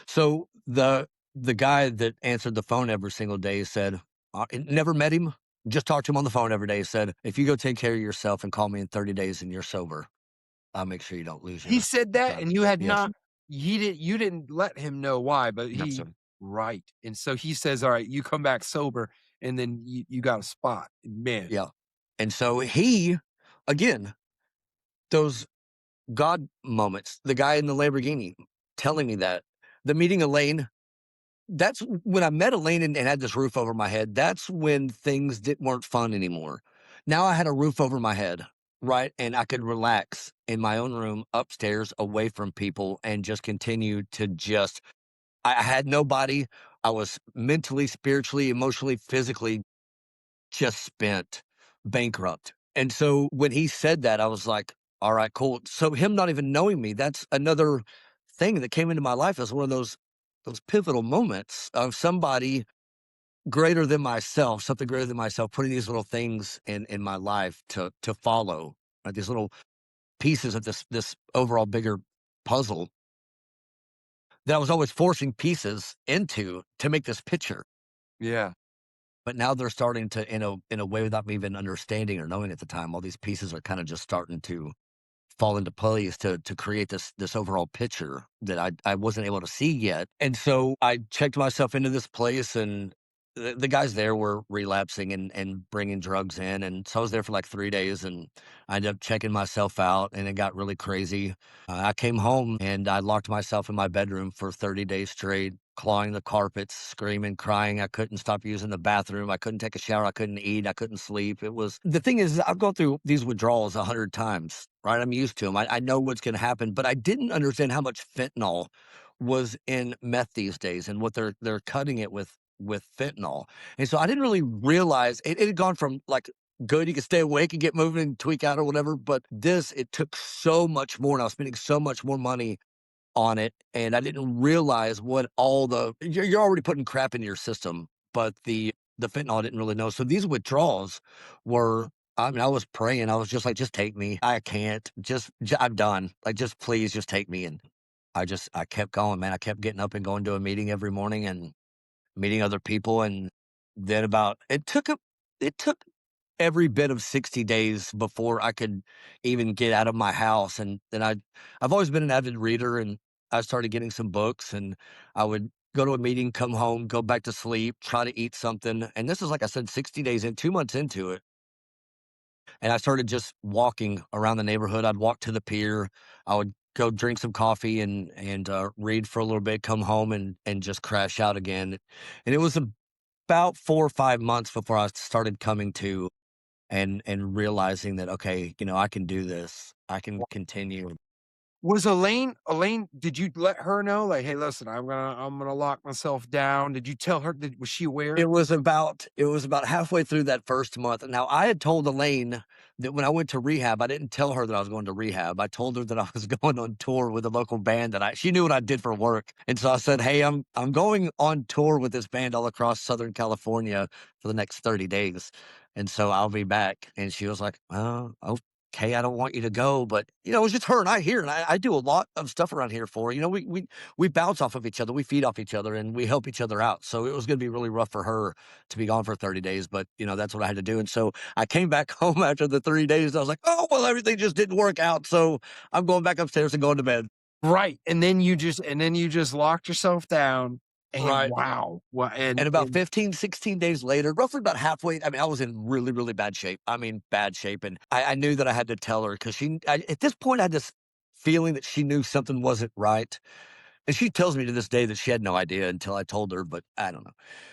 Speaker 2: So the guy that answered the phone every single day said, never met him, just talked to him on the phone every day, said, if you go take care of yourself and call me in 30 days and you're sober, I'll make sure you don't lose
Speaker 1: he
Speaker 2: your
Speaker 1: said that,
Speaker 2: job.
Speaker 1: and you had
Speaker 2: Yes,
Speaker 1: not.
Speaker 2: sir.
Speaker 1: You didn't let him know why, but
Speaker 2: Yes, sir.
Speaker 1: right. And so he says, all right, you come back sober, and then you got a spot. Man,
Speaker 2: Yeah. And so again, those God moments, the guy in the Lamborghini telling me that, the meeting Elaine, that's when I met Elaine and had this roof over my head. That's when things weren't fun anymore. Now I had a roof over my head, right? And I could relax in my own room upstairs away from people and just continue to I had nobody. I was mentally, spiritually, emotionally, physically just spent, bankrupt. And so when he said that, I was like, all right, cool. So him not even knowing me, that's another thing that came into my life as one of those pivotal moments of somebody greater than myself, something greater than myself, putting these little things in my life to follow, right? These little pieces of this overall bigger puzzle that I was always forcing pieces into to make this picture.
Speaker 1: Yeah.
Speaker 2: But now they're starting to, in a way without me even understanding or knowing at the time, all these pieces are kind of just starting to fall into place to create this overall picture that I wasn't able to see yet. And so I checked myself into this place, and the guys there were relapsing and bringing drugs in, and so I was there for like 3 days, and I ended up checking myself out, and it got really crazy. I came home and I locked myself in my bedroom for 30 days straight, clawing the carpets, screaming, crying. I couldn't stop using the bathroom. I couldn't take a shower. I couldn't eat. I couldn't sleep. It was the thing is, I've gone through these withdrawals 100 times, right? I'm used to them. I know what's going to happen, but I didn't understand how much fentanyl was in meth these days and what they're cutting it with fentanyl. And so I didn't really realize it had gone from like good, you could stay awake and get moving and tweak out or whatever. But this, it took so much more, and I was spending so much more money on it, and I didn't realize what all you're already putting crap in your system, but the fentanyl I didn't really know. So these withdrawals were, I mean, I was praying. I was just like, just take me. I can't. I'm done. Like, just please, just take me. And I kept going, man. I kept getting up and going to a meeting every morning and meeting other people. And then it took every bit of 60 days before I could even get out of my house. And then I've always been an avid reader, and I started getting some books, and I would go to a meeting, come home, go back to sleep, try to eat something. And this is, like I said, 60 days in, 2 months into it. And I started just walking around the neighborhood. I'd walk to the pier. I would go drink some coffee and read for a little bit, come home and just crash out again. And it was about 4 or 5 months before I started coming to and realizing that, okay, I can do this. I can continue.
Speaker 1: Was Elaine, did you let her know, like, "Hey, listen, I'm gonna lock myself down." Did you tell her? Was she aware?
Speaker 2: It was about halfway through that first month. Now, I had told Elaine that when I went to rehab, I didn't tell her that I was going to rehab. I told her that I was going on tour with a local band she knew what I did for work. And so I said, "Hey, I'm going on tour with this band all across Southern California for the next 30 days. And so I'll be back." And she was like, "Oh, okay, I don't want you to go." But, it was just her and I here. And I do a lot of stuff around here for her. We bounce off of each other, we feed off each other, and we help each other out. So it was going to be really rough for her to be gone for 30 days, but that's what I had to do. And so I came back home after the 3 days. I was like, oh, well, everything just didn't work out. So I'm going back upstairs and going to bed.
Speaker 1: Right, and then you just locked yourself down, and
Speaker 2: Right.
Speaker 1: wow, well,
Speaker 2: And
Speaker 1: and
Speaker 2: about 15, 16 days later, roughly about halfway, I mean, I was in really, really bad shape. I mean, bad shape. And I knew that I had to tell her because at this point, I had this feeling that she knew something wasn't right. And she tells me to this day that she had no idea until I told her, but I don't know.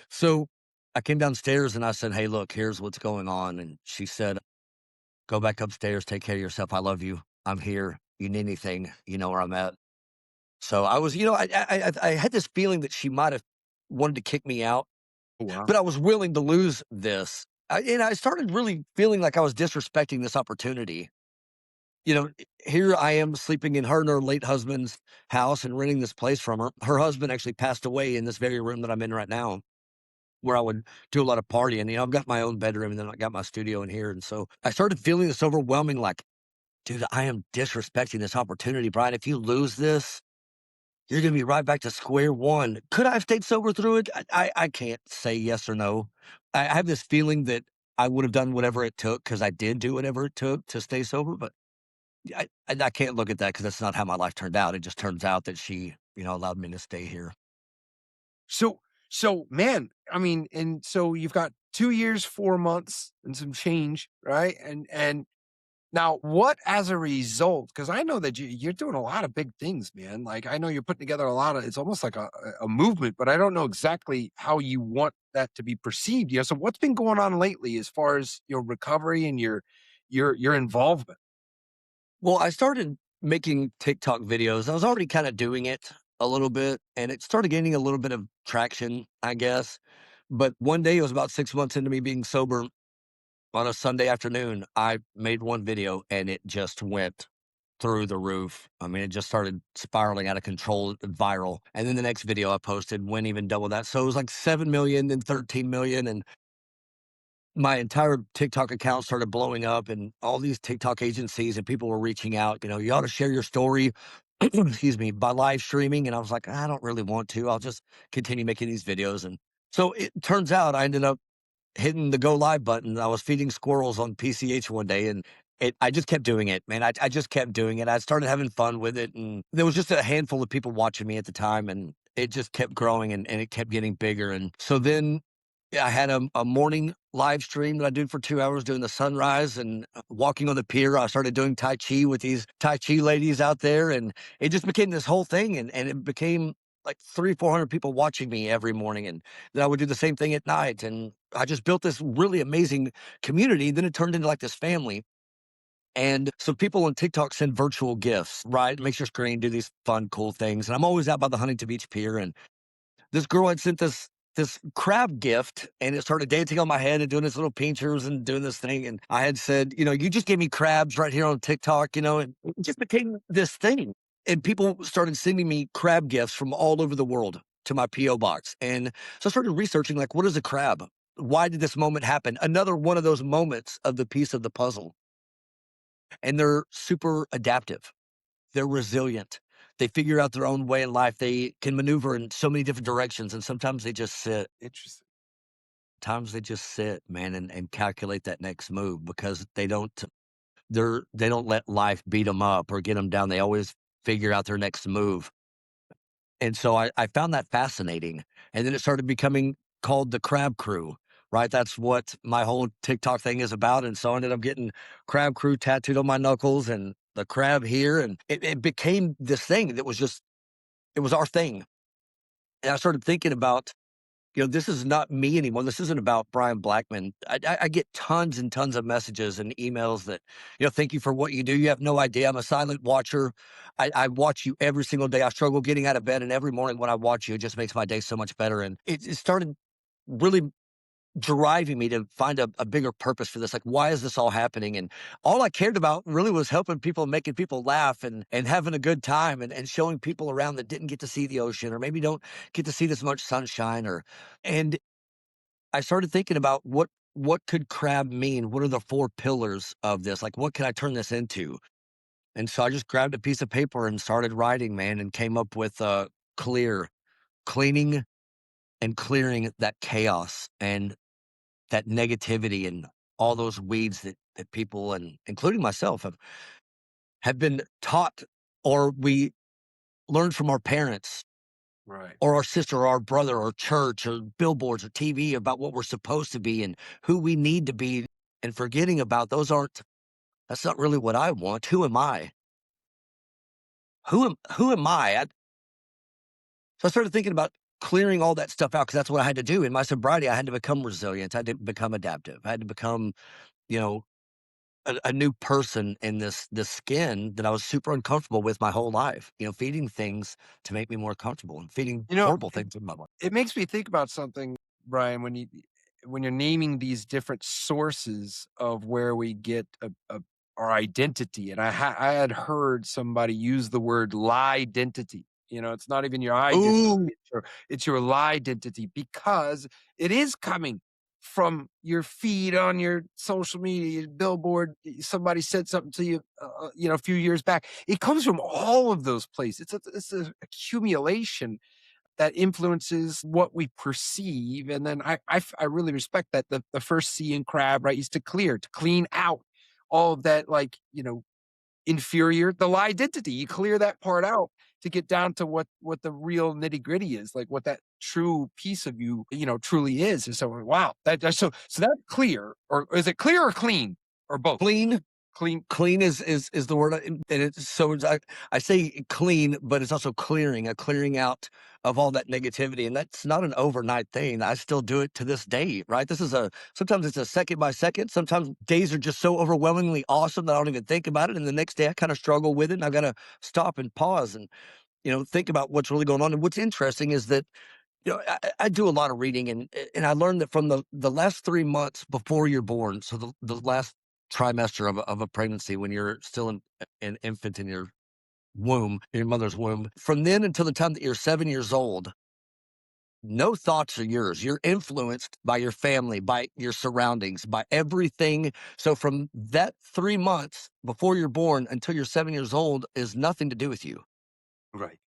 Speaker 2: So I came downstairs and I said, "Hey, look, here's what's going on." And she said, "Go back upstairs, take care of yourself. I love you. I'm here. You need anything, you know where I'm at." So I was, I had this feeling that she might have wanted to kick me out,
Speaker 1: wow.
Speaker 2: but I was willing to lose this. And I started really feeling like I was disrespecting this opportunity. Here I am sleeping in her and her late husband's house and renting this place from her. Her husband actually passed away in this very room that I'm in right now, where I would do a lot of partying. I've got my own bedroom and then I got my studio in here. And so I started feeling this overwhelming, like, dude, I am disrespecting this opportunity, Brian. If you lose this, you're going to be right back to square one. Could I have stayed sober through it? I can't say yes or no. I have this feeling that I would have done whatever it took because I did do whatever it took to stay sober. But I can't look at that because that's not how my life turned out. It just turns out that she, allowed me to stay here.
Speaker 1: So, man, I mean, and so you've got 2 years, 4 months, and some change, right? And now what as a result, because I know that you're doing a lot of big things, man. Like, I know you're putting together a lot of, it's almost like a movement, but I don't know exactly how you want that to be perceived. So what's been going on lately as far as your recovery and your involvement?
Speaker 2: Well, I started making TikTok videos. I was already kind of doing it a little bit, and it started gaining a little bit of traction, I guess. But one day, it was about 6 months into me being sober. on a Sunday afternoon, I made one video and it just went through the roof. I mean, it just started spiraling out of control, viral. And then the next video I posted went even double that. So it was like 7 million, then 13 million. And my entire TikTok account started blowing up, and all these TikTok agencies and people were reaching out, you ought to share your story, excuse me, by live streaming. And I was like, I don't really want to. I'll just continue making these videos. And so it turns out I ended up hitting the go live button. I was feeding squirrels on PCH one day, and I just kept doing it, man. I just kept doing it. I started having fun with it, and there was just a handful of people watching me at the time, and it just kept growing, and it kept getting bigger. And so then I had a morning live stream that I did for 2 hours doing the sunrise and walking on the pier. I started doing Tai Chi with these Tai Chi ladies out there, and it just became this whole thing. And it became like 400 people watching me every morning. And then I would do the same thing at night. And I just built this really amazing community. Then it turned into like this family. And so people on TikTok send virtual gifts, right? Make your screen, do these fun, cool things. And I'm always out by the Huntington Beach Pier. And this girl had sent this crab gift, and it started dancing on my head and doing its little pinchers and doing this thing. And I had said, you just gave me crabs right here on TikTok, and it just became this thing. And people started sending me crab gifts from all over the world to my PO box. And so I started researching, like, what is a crab? Why did this moment happen? Another one of those moments of the piece of the puzzle. And they're super adaptive. They're resilient. They figure out their own way in life. They can maneuver in so many different directions, and sometimes they just sit.
Speaker 1: Interesting.
Speaker 2: Times they just sit, man, and calculate that next move because they don't let life beat them up or get them down. They always figure out their next move. And so I found that fascinating. And then it started becoming called the Crab Crew, right? That's what my whole TikTok thing is about. And so I ended up getting Crab Crew tattooed on my knuckles and the crab here. And it became this thing that was just, it was our thing. And I started thinking about, this is not me anymore. This isn't about Bryan Blackmon. I get tons and tons of messages and emails that, thank you for what you do. You have no idea. I'm a silent watcher. I watch you every single day. I struggle getting out of bed, and every morning when I watch you, it just makes my day so much better. And it started really driving me to find a bigger purpose for this. Like, why is this all happening? And all I cared about really was helping people, making people laugh and having a good time and showing people around that didn't get to see the ocean or maybe don't get to see this much sunshine and I started thinking about what could crab mean? What are the four pillars of this? Like, what can I turn this into? And so I just grabbed a piece of paper and started writing, man, and came up with cleaning and clearing that chaos and that negativity and all those weeds that people, and including myself, have been taught, or we learned from our parents
Speaker 1: Right.
Speaker 2: or our sister or our brother or church or billboards or TV about what we're supposed to be and who we need to be, and forgetting about that's not really what I want. Who am I? Who am I? So I started thinking about clearing all that stuff out because that's what I had to do. In my sobriety, I had to become resilient. I had to become adaptive. I had to become, you know, a new person in this skin that I was super uncomfortable with my whole life. Feeding things to make me more comfortable and feeding
Speaker 1: You know,
Speaker 2: horrible things in my life.
Speaker 1: it makes me think about something, Brian, when you're naming these different sources of where we get our identity. And I had heard somebody use the word lie identity. It's not even your identity,
Speaker 2: Ooh,
Speaker 1: it's your lie identity because it is coming from your feed on your social media, your billboard. Somebody said something to you, a few years back. It comes from all of those places. It's a accumulation that influences what we perceive. And then I really respect that the first C in crab, right, is to clean out all of that, like, inferior, the lie identity. You clear that part out to get down to what the real nitty gritty is, like what that true piece of you, truly is. And so, wow, so that's clear, or is it clear or clean or both?
Speaker 2: clean.
Speaker 1: Clean.
Speaker 2: Clean is the word, and I say clean, but it's also a clearing out of all that negativity, and that's not an overnight thing. I still do it to this day, right? Sometimes it's a second by second. Sometimes days are just so overwhelmingly awesome that I don't even think about it, and the next day I kind of struggle with it, and I got to stop and pause and think about what's really going on. And what's interesting is that I do a lot of reading, and I learned that from the last 3 months before you're born, so the last trimester of a pregnancy, when you're still an infant in your womb, in your mother's womb, from then until the time that you're 7 years old, no thoughts are yours. You're influenced by your family, by your surroundings, by everything. So from that 3 months before you're born until you're 7 years old is nothing to do with you.
Speaker 1: Right.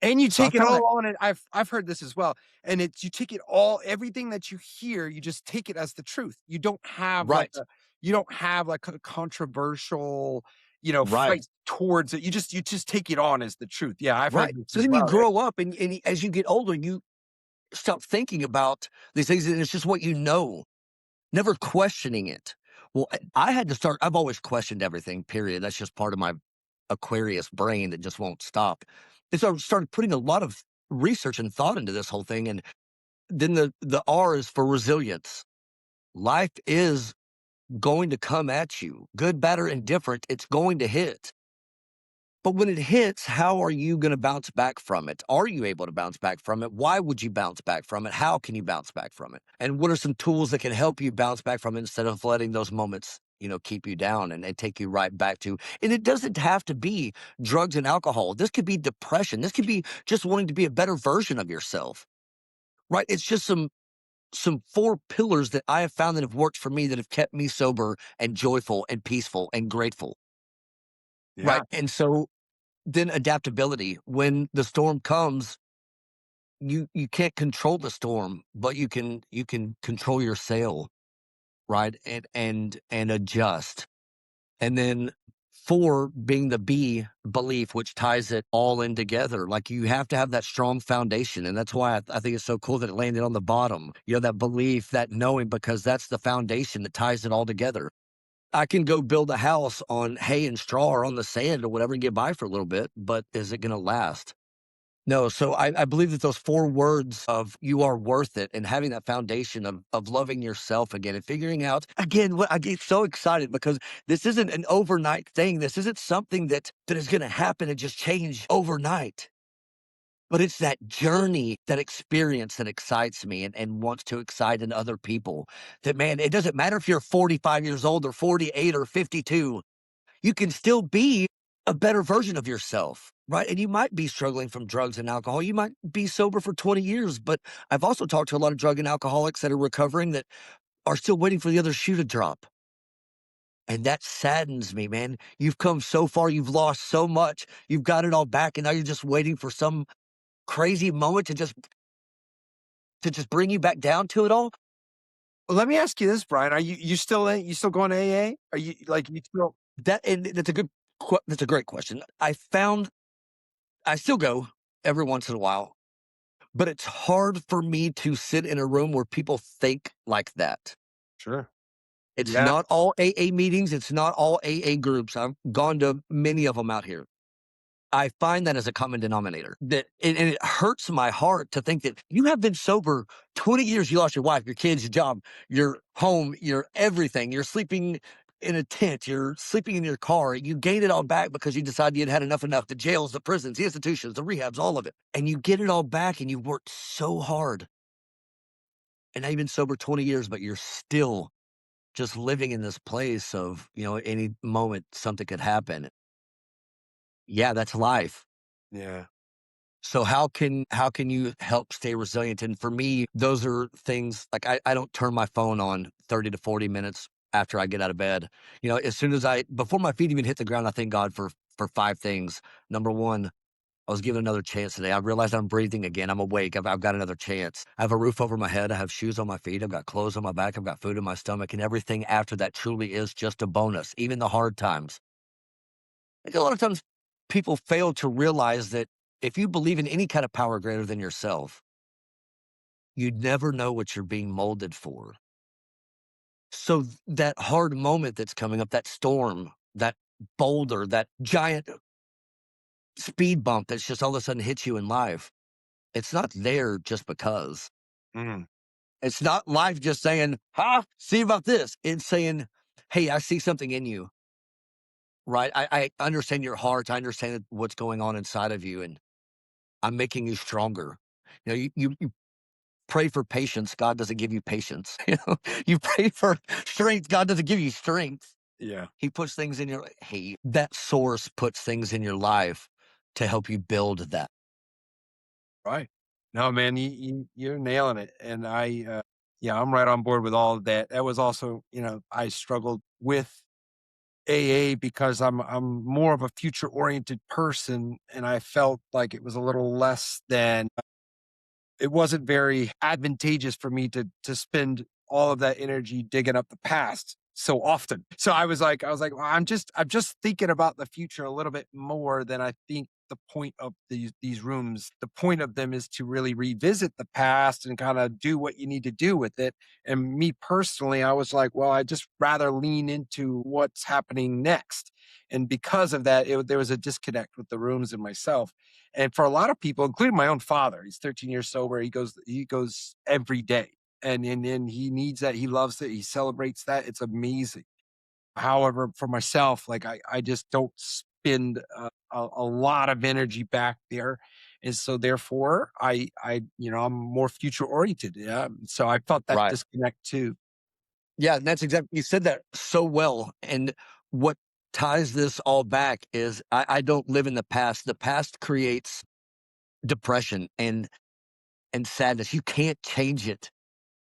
Speaker 1: And you
Speaker 2: So I
Speaker 1: take it
Speaker 2: found that
Speaker 1: all on, and I've heard this as well, and it's you take it all everything that you hear, you just take it as the truth.
Speaker 2: right,
Speaker 1: You don't have, like, a controversial,
Speaker 2: right.
Speaker 1: fight towards it. You just take it on as the truth. Yeah, I've heard
Speaker 2: Right.
Speaker 1: this
Speaker 2: So
Speaker 1: as
Speaker 2: then you
Speaker 1: well.
Speaker 2: grow up and as you get older, you stop thinking about these things and it's just what you know, never questioning it. Well, I had to start, I've always questioned everything, period. That's just part of my Aquarius brain that just won't stop. And so I started putting a lot of research and thought into this whole thing. And then the R is for resilience. Life is going to come at you, good, bad, or indifferent. It's going to hit. But when it hits, how are you going to bounce back from it? Are you able to bounce back from it? Why would you bounce back from it? How can you bounce back from it? And what are some tools that can help you bounce back from it instead of letting those moments, keep you down and take you right back to? And it doesn't have to be drugs and alcohol. This could be depression. This could be just wanting to be a better version of yourself, right? It's just some four pillars that I have found that have worked for me that have kept me sober and joyful and peaceful and grateful,
Speaker 1: Yeah.
Speaker 2: right? And so then adaptability. When the storm comes, you can't control the storm, but you can control your sail, right? And adjust. And then four being the B, belief, which ties it all in together. Like you have to have that strong foundation. And that's why I think it's so cool that it landed on the bottom. That belief, that knowing, because that's the foundation that ties it all together. I can go build a house on hay and straw or on the sand or whatever and get by for a little bit, but is it going to last? No. So I believe that those four words of you are worth it and having that foundation of loving yourself again and figuring out again what I get so excited because this isn't an overnight thing. This isn't something that is going to happen and just change overnight. But it's that journey, that experience that excites me and wants to excite in other people. That man, it doesn't matter if you're 45 years old or 48 or 52, you can still be a better version of yourself, right? And you might be struggling from drugs and alcohol. You might be sober for 20 years, but I've also talked to a lot of drug and alcoholics that are recovering that are still waiting for the other shoe to drop. And that saddens me, man. You've come so far, you've lost so much, you've got it all back, and now you're just waiting for some crazy moment to just bring you back down to it all.
Speaker 1: Well, let me ask you this, Brian. Are you still going to AA? Are you like you still
Speaker 2: And that's a great question. I still go every once in a while. But it's hard for me to sit in a room where people think like that.
Speaker 1: Sure.
Speaker 2: It's
Speaker 1: Yeah.
Speaker 2: not all AA meetings. It's not all AA groups. I've gone to many of them out here. I find that as a common denominator and it hurts my heart to think that you have been sober 20 years. You lost your wife, your kids, your job, your home, your everything. You're sleeping in a tent. You're sleeping in your car. You gained it all back because you decided you'd had enough. The jails, the prisons, the institutions, the rehabs, all of it. And you get it all back and you worked so hard. And now you've been sober 20 years, but you're still just living in this place of, any moment something could happen. Yeah, that's life.
Speaker 1: Yeah.
Speaker 2: So how can you help stay resilient? And for me, those are things like I don't turn my phone on 30 to 40 minutes after I get out of bed. As soon as before my feet even hit the ground, I thank God for five things. Number one, I was given another chance today. I realized I'm breathing again. I'm awake. I've got another chance. I have a roof over my head. I have shoes on my feet. I've got clothes on my back. I've got food in my stomach. And everything after that truly is just a bonus, even the hard times. I think a lot of times people fail to realize that if you believe in any kind of power greater than yourself, you never know what you're being molded for. So that hard moment that's coming up, that storm, that boulder, that giant speed bump that's just all of a sudden hits you in life, it's not there just because.
Speaker 1: Mm.
Speaker 2: It's not life just saying, see about this. It's saying, hey, I see something in you, right? I understand your heart. I understand what's going on inside of you, and I'm making you stronger. You pray for patience, God doesn't give you patience. You pray for strength, God doesn't give you strength.
Speaker 1: Yeah.
Speaker 2: He puts things in your hey, that source puts things in your life to help you build that.
Speaker 1: Right. No, man, you're nailing it. And yeah, I'm right on board with all of that. That was also, I struggled with AA because I'm more of a future oriented person, and I felt like it was a little less than it wasn't very advantageous for me to spend all of that energy digging up the past so often. So I was like, well, I'm just thinking about the future a little bit more than I think the point of these rooms. The point of them is to really revisit the past and kind of do what you need to do with it. And me personally, I was like, well, I just rather lean into what's happening next. And because of that, there was a disconnect with the rooms and myself. And for a lot of people, including my own father, he's 13 years sober. He goes every day. And he needs that. He loves it. He celebrates that. It's amazing. However, for myself, like I just don't spend a lot of energy back there. And so therefore I'm more future oriented. Yeah. So I felt that
Speaker 2: Right.
Speaker 1: disconnect too.
Speaker 2: Yeah, and that's exactly you said that so well. And what ties this all back is I don't live in the past. The past creates depression and sadness. You can't change it.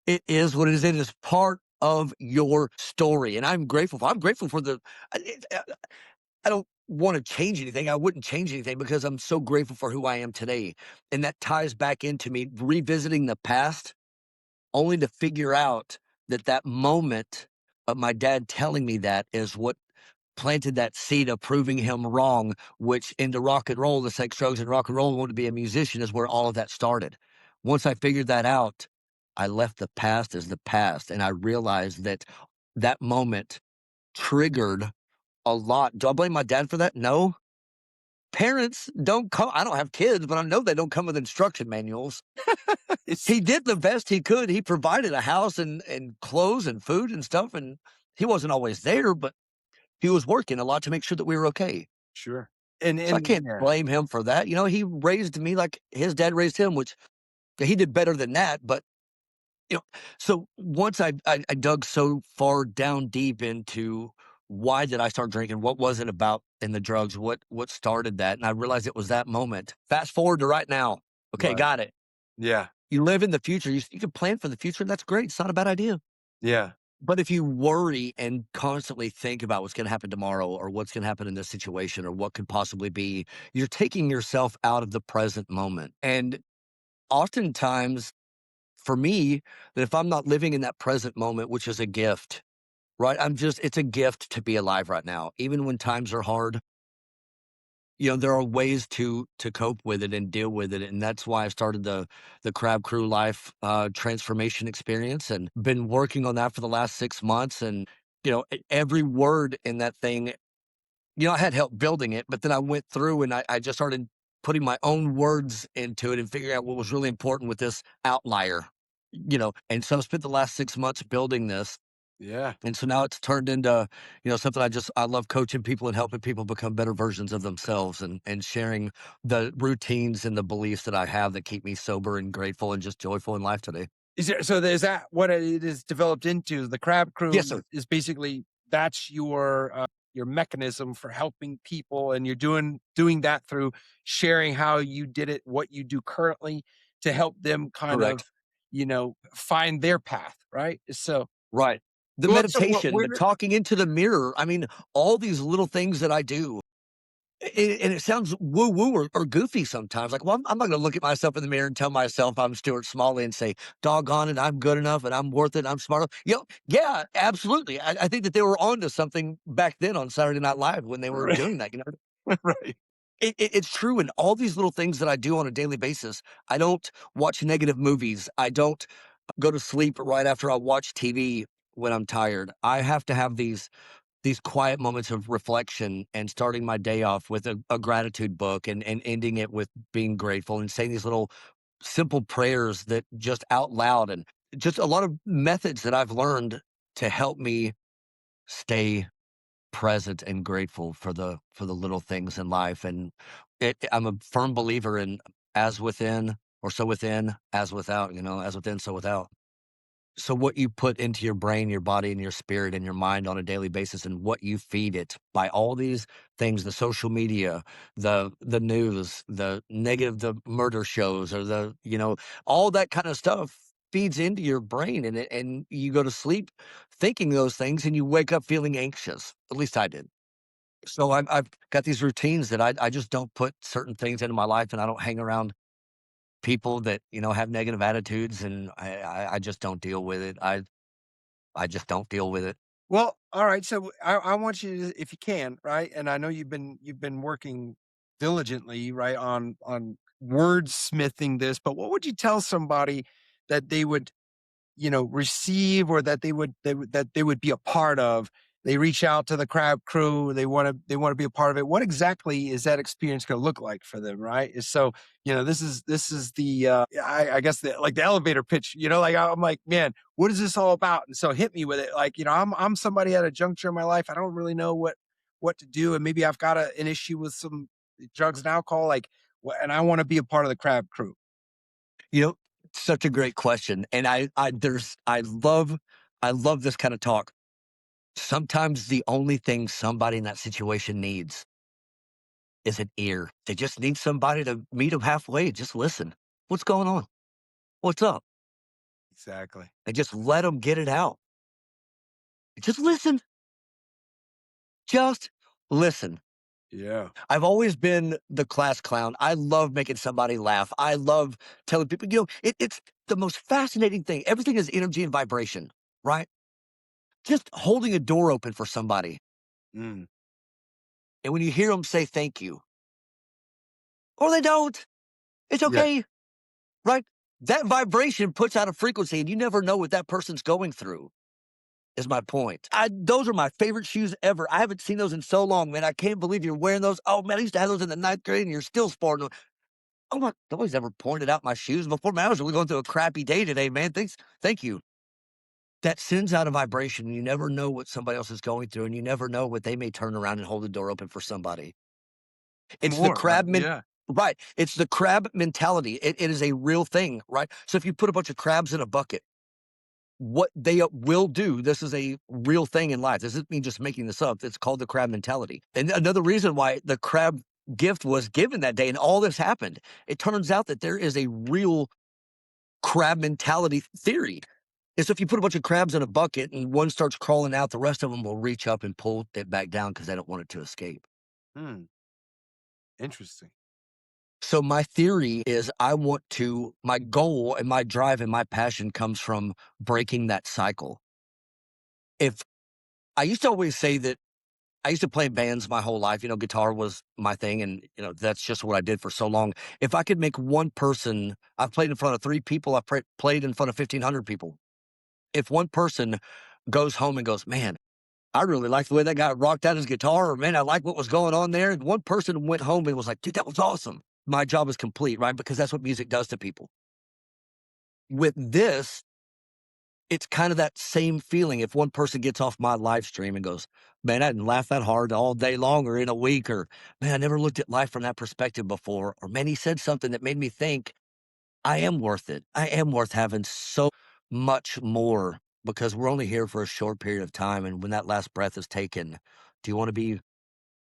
Speaker 2: It is what it is. It is part of your story. And I'm grateful for the I don't want to change anything. I wouldn't change anything because I'm so grateful for who I am today. And that ties back into me revisiting the past only to figure out that that moment of my dad telling me that is what planted that seed of proving him wrong, which into rock and roll, the sex, drugs, and rock and roll, and wanted to be a musician is where all of that started. Once I figured that out, I left the past as the past, and I realized that that moment triggered a lot. Do I blame my dad for that? No. Parents don't come. I don't have kids, but I know they don't come with instruction manuals.
Speaker 1: It's
Speaker 2: He did the best he could. He provided a house and clothes and food and stuff, and he wasn't always there, but he was working a lot to make sure that we were okay.
Speaker 1: sure. And
Speaker 2: So I
Speaker 1: and
Speaker 2: can't
Speaker 1: yeah,
Speaker 2: blame him for that. He raised me like his dad raised him, which he did better than that. But you know, so once I dug so far down deep into why did I start drinking? What was it about in the drugs? What started that? And I realized it was that moment. Fast forward to right now. Okay,
Speaker 1: right.
Speaker 2: got it.
Speaker 1: Yeah.
Speaker 2: You live in the future. You can plan for the future, and that's great. It's not a bad idea.
Speaker 1: Yeah.
Speaker 2: But if you worry and constantly think about what's going to happen tomorrow or what's going to happen in this situation or what could possibly be, you're taking yourself out of the present moment. And oftentimes, for me, that if I'm not living in that present moment, which is a gift, right? It's a gift to be alive right now. Even when times are hard, there are ways to cope with it and deal with it, and that's why I started the Crab Crew Life transformation experience, and been working on that for the last 6 months. And every word in that thing, I had help building it, but then I went through and I just started putting my own words into it and figuring out what was really important with this outlier. And so I spent the last 6 months building this,
Speaker 1: Yeah.
Speaker 2: and so now it's turned into, something I love coaching people and helping people become better versions of themselves, and sharing the routines and the beliefs that I have that keep me sober and grateful and just joyful in life today.
Speaker 1: Is that what it is developed into? The Crab
Speaker 2: Yes,
Speaker 1: Crew
Speaker 2: sir.
Speaker 1: is basically that's your mechanism for helping people, and you're doing that through sharing how you did it, what you do currently to help them kind of,
Speaker 2: Correct.
Speaker 1: find their path, right? So,
Speaker 2: Right. The
Speaker 1: well, so what
Speaker 2: meditation, the
Speaker 1: where
Speaker 2: talking into the mirror. I mean, all these little things that I do. And it sounds woo woo or goofy sometimes. Like, well, I'm not going to look at myself in the mirror and tell myself I'm Stuart Smalley and say, doggone it, I'm good enough and I'm worth it. I'm smart enough. Yeah, absolutely. I think that they were onto something back then on Saturday Night Live when they were
Speaker 1: right,
Speaker 2: doing that.
Speaker 1: right,
Speaker 2: It's true. And all these little things that I do on a daily basis, I don't watch negative movies. I don't go to sleep right after I watch TV when I'm tired. I have to have these quiet moments of reflection and starting my day off with a gratitude book, and ending it with being grateful and saying these little simple prayers that just out loud, and just a lot of methods that I've learned to help me stay present and grateful for the little things in life. And I'm a firm believer in as within, or so within as without, as within, so without. So what you put into your brain, your body, and your spirit and your mind on a daily basis and what you feed it by all these things, the social media, the news, the negative, the murder shows, or all that kind of stuff feeds into your brain, and you go to sleep thinking those things and you wake up feeling anxious. At least I did. So I've got these routines that I just don't put certain things into my life, and I don't hang around people that have negative attitudes, and I just don't deal with it. I just don't deal with it.
Speaker 1: Well, all right. So I want you to, if you can, right? And I know you've been working diligently, right, on wordsmithing this. But what would you tell somebody that they would, receive, or that they would be a part of? They reach out to the crab crew. They want to be a part of it. What exactly is that experience going to look like for them? Right. So, this is the, I guess, the elevator pitch, like I'm like, man, what is this all about? And so hit me with it. Like, I'm somebody at a juncture in my life. I don't really know what to do. And maybe I've got an issue with some drugs and alcohol, like, and I want to be a part of the crab crew.
Speaker 2: You know, Such a great question, and I love this kind of talk. Sometimes the only thing somebody in that situation needs is an ear. They just need somebody to meet them halfway. Just listen. What's going on? What's up?
Speaker 1: Exactly.
Speaker 2: And just let them get it out. Just listen. Just listen.
Speaker 1: Yeah.
Speaker 2: I've always been the class clown. I love making somebody laugh. I love telling people, it's the most fascinating thing. Everything is energy and vibration, right? Just holding a door open for somebody.
Speaker 1: Mm,
Speaker 2: And when you hear them say thank you, or they don't, it's
Speaker 1: yeah.
Speaker 2: okay, right? That vibration puts out a frequency, and you never know what that person's going through, is my point. Those are my favorite shoes ever. I haven't seen those in so long, man. I can't believe you're wearing those. Oh, man, I used to have those in the ninth grade, and you're still sporting them. Oh, my, nobody's ever pointed out my shoes before. Man, I was really going through a crappy day today, man. Thanks. Thank you. That sends out a vibration. You never know what somebody else is going through, and you never know what they may turn around and hold the door open for somebody. It's the
Speaker 1: More.
Speaker 2: crab men
Speaker 1: Yeah.
Speaker 2: Right. It's the crab mentality. It is a real thing, right? So if you put a bunch of crabs in a bucket, what they will do, this is a real thing in life. This isn't me just making this up. It's called the crab mentality. And another reason why the crab gift was given that day and all this happened, it turns out that there is a real crab mentality theory. And so if you put a bunch of crabs in a bucket and one starts crawling out, the rest of them will reach up and pull it back down because they don't want it to escape.
Speaker 1: Hmm. Interesting.
Speaker 2: So my theory is my goal and my drive and my passion comes from breaking that cycle. If I used to always say that I used to play in bands my whole life, guitar was my thing, and that's just what I did for so long. If I could make one person, I've played in front of 3 people, I've played in front of 1,500 people. If one person goes home and goes, man, I really like the way that guy rocked out his guitar, or man, I like what was going on there. And one person went home and was like, dude, that was awesome. My job is complete, right? Because that's what music does to people. With this, it's kind of that same feeling. If one person gets off my live stream and goes, man, I didn't laugh that hard all day long or in a week, or man, I never looked at life from that perspective before, or man, he said something that made me think I am worth it. I am worth having so much more, because we're only here for a short period of time. And when that last breath is taken, do you want to be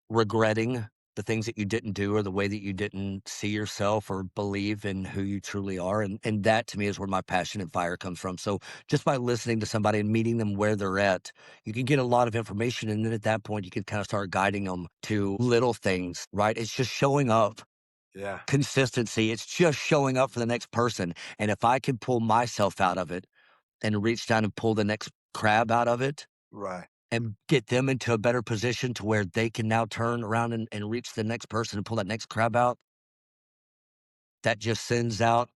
Speaker 2: regretting the things that you didn't do, or the way that you didn't see yourself or believe in who you truly are? And that to me is where my passion and fire comes from. So just by listening to somebody and meeting them where they're at, you can get a lot of information. And then at that point, you can kind of start guiding them to little things, right? It's just showing up.
Speaker 1: Yeah.
Speaker 2: Consistency. It's just showing up for the next person. And if I can pull myself out of it and reach down and pull the next crab out of it,
Speaker 1: Right.
Speaker 2: and get them into a better position to where they can now turn around and reach the next person and pull that next crab out, that just sends out,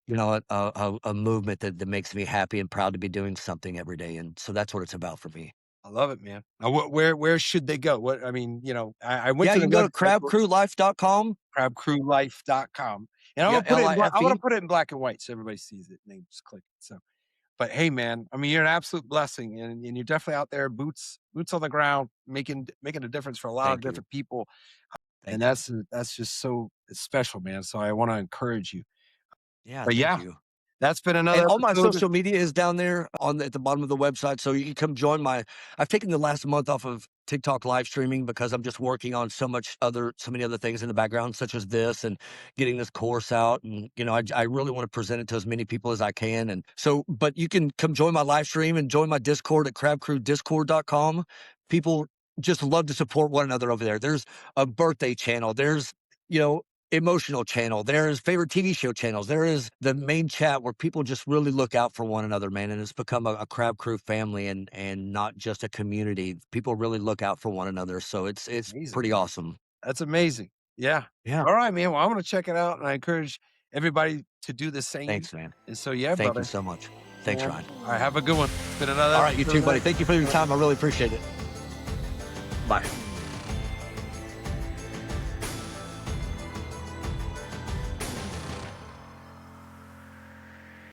Speaker 2: a movement that makes me happy and proud to be doing something every day. And so that's what it's about for me.
Speaker 1: I love it, man. Now, where should they go? What I mean, I went
Speaker 2: Yeah,
Speaker 1: to
Speaker 2: you
Speaker 1: the
Speaker 2: can go to
Speaker 1: website,
Speaker 2: crabcrewlife.com.
Speaker 1: crabcrewlife.com, and I'm
Speaker 2: Yeah,
Speaker 1: gonna put it in I wanna
Speaker 2: LIFE.
Speaker 1: put it in black and white so everybody sees it and they just click it. So, but hey, man, I mean, you're an absolute blessing, and you're definitely out there, boots on the ground, making a difference for a lot of
Speaker 2: Thank you.
Speaker 1: different people, and
Speaker 2: Thank you.
Speaker 1: that's just so special, man. So I want to encourage you.
Speaker 2: Yeah,
Speaker 1: But
Speaker 2: thank
Speaker 1: yeah,
Speaker 2: you.
Speaker 1: that's been
Speaker 2: And
Speaker 1: another
Speaker 2: all my
Speaker 1: episode.
Speaker 2: social media is down there at the bottom of the website. So you can come join I've taken the last month off of TikTok live streaming because I'm just working on so many other things in the background, such as this and getting this course out. And, I really want to present it to as many people as I can. And so, but you can come join my live stream and join my Discord at crabcrewdiscord.com. People just love to support one another over there. There's a birthday channel. There's, you know, emotional channel. There's favorite TV show channels. There is the main chat where people just really look out for one another, man. And it's become a Crab Crew family and not just a community. People really look out for one another. So it's
Speaker 1: Amazing.
Speaker 2: pretty awesome.
Speaker 1: That's amazing. Yeah.
Speaker 2: Yeah.
Speaker 1: All right, man. Well, I'm going to check it out, and I encourage everybody to do the same.
Speaker 2: Thanks, man.
Speaker 1: And so, yeah,
Speaker 2: Thank you
Speaker 1: brother.
Speaker 2: so much. Thanks,
Speaker 1: Man,
Speaker 2: Ryan.
Speaker 1: all right, have a good one. It's been another
Speaker 2: All right, you
Speaker 1: episode
Speaker 2: too,
Speaker 1: of
Speaker 2: buddy.
Speaker 1: that.
Speaker 2: Thank you for your time. I really appreciate it. Bye.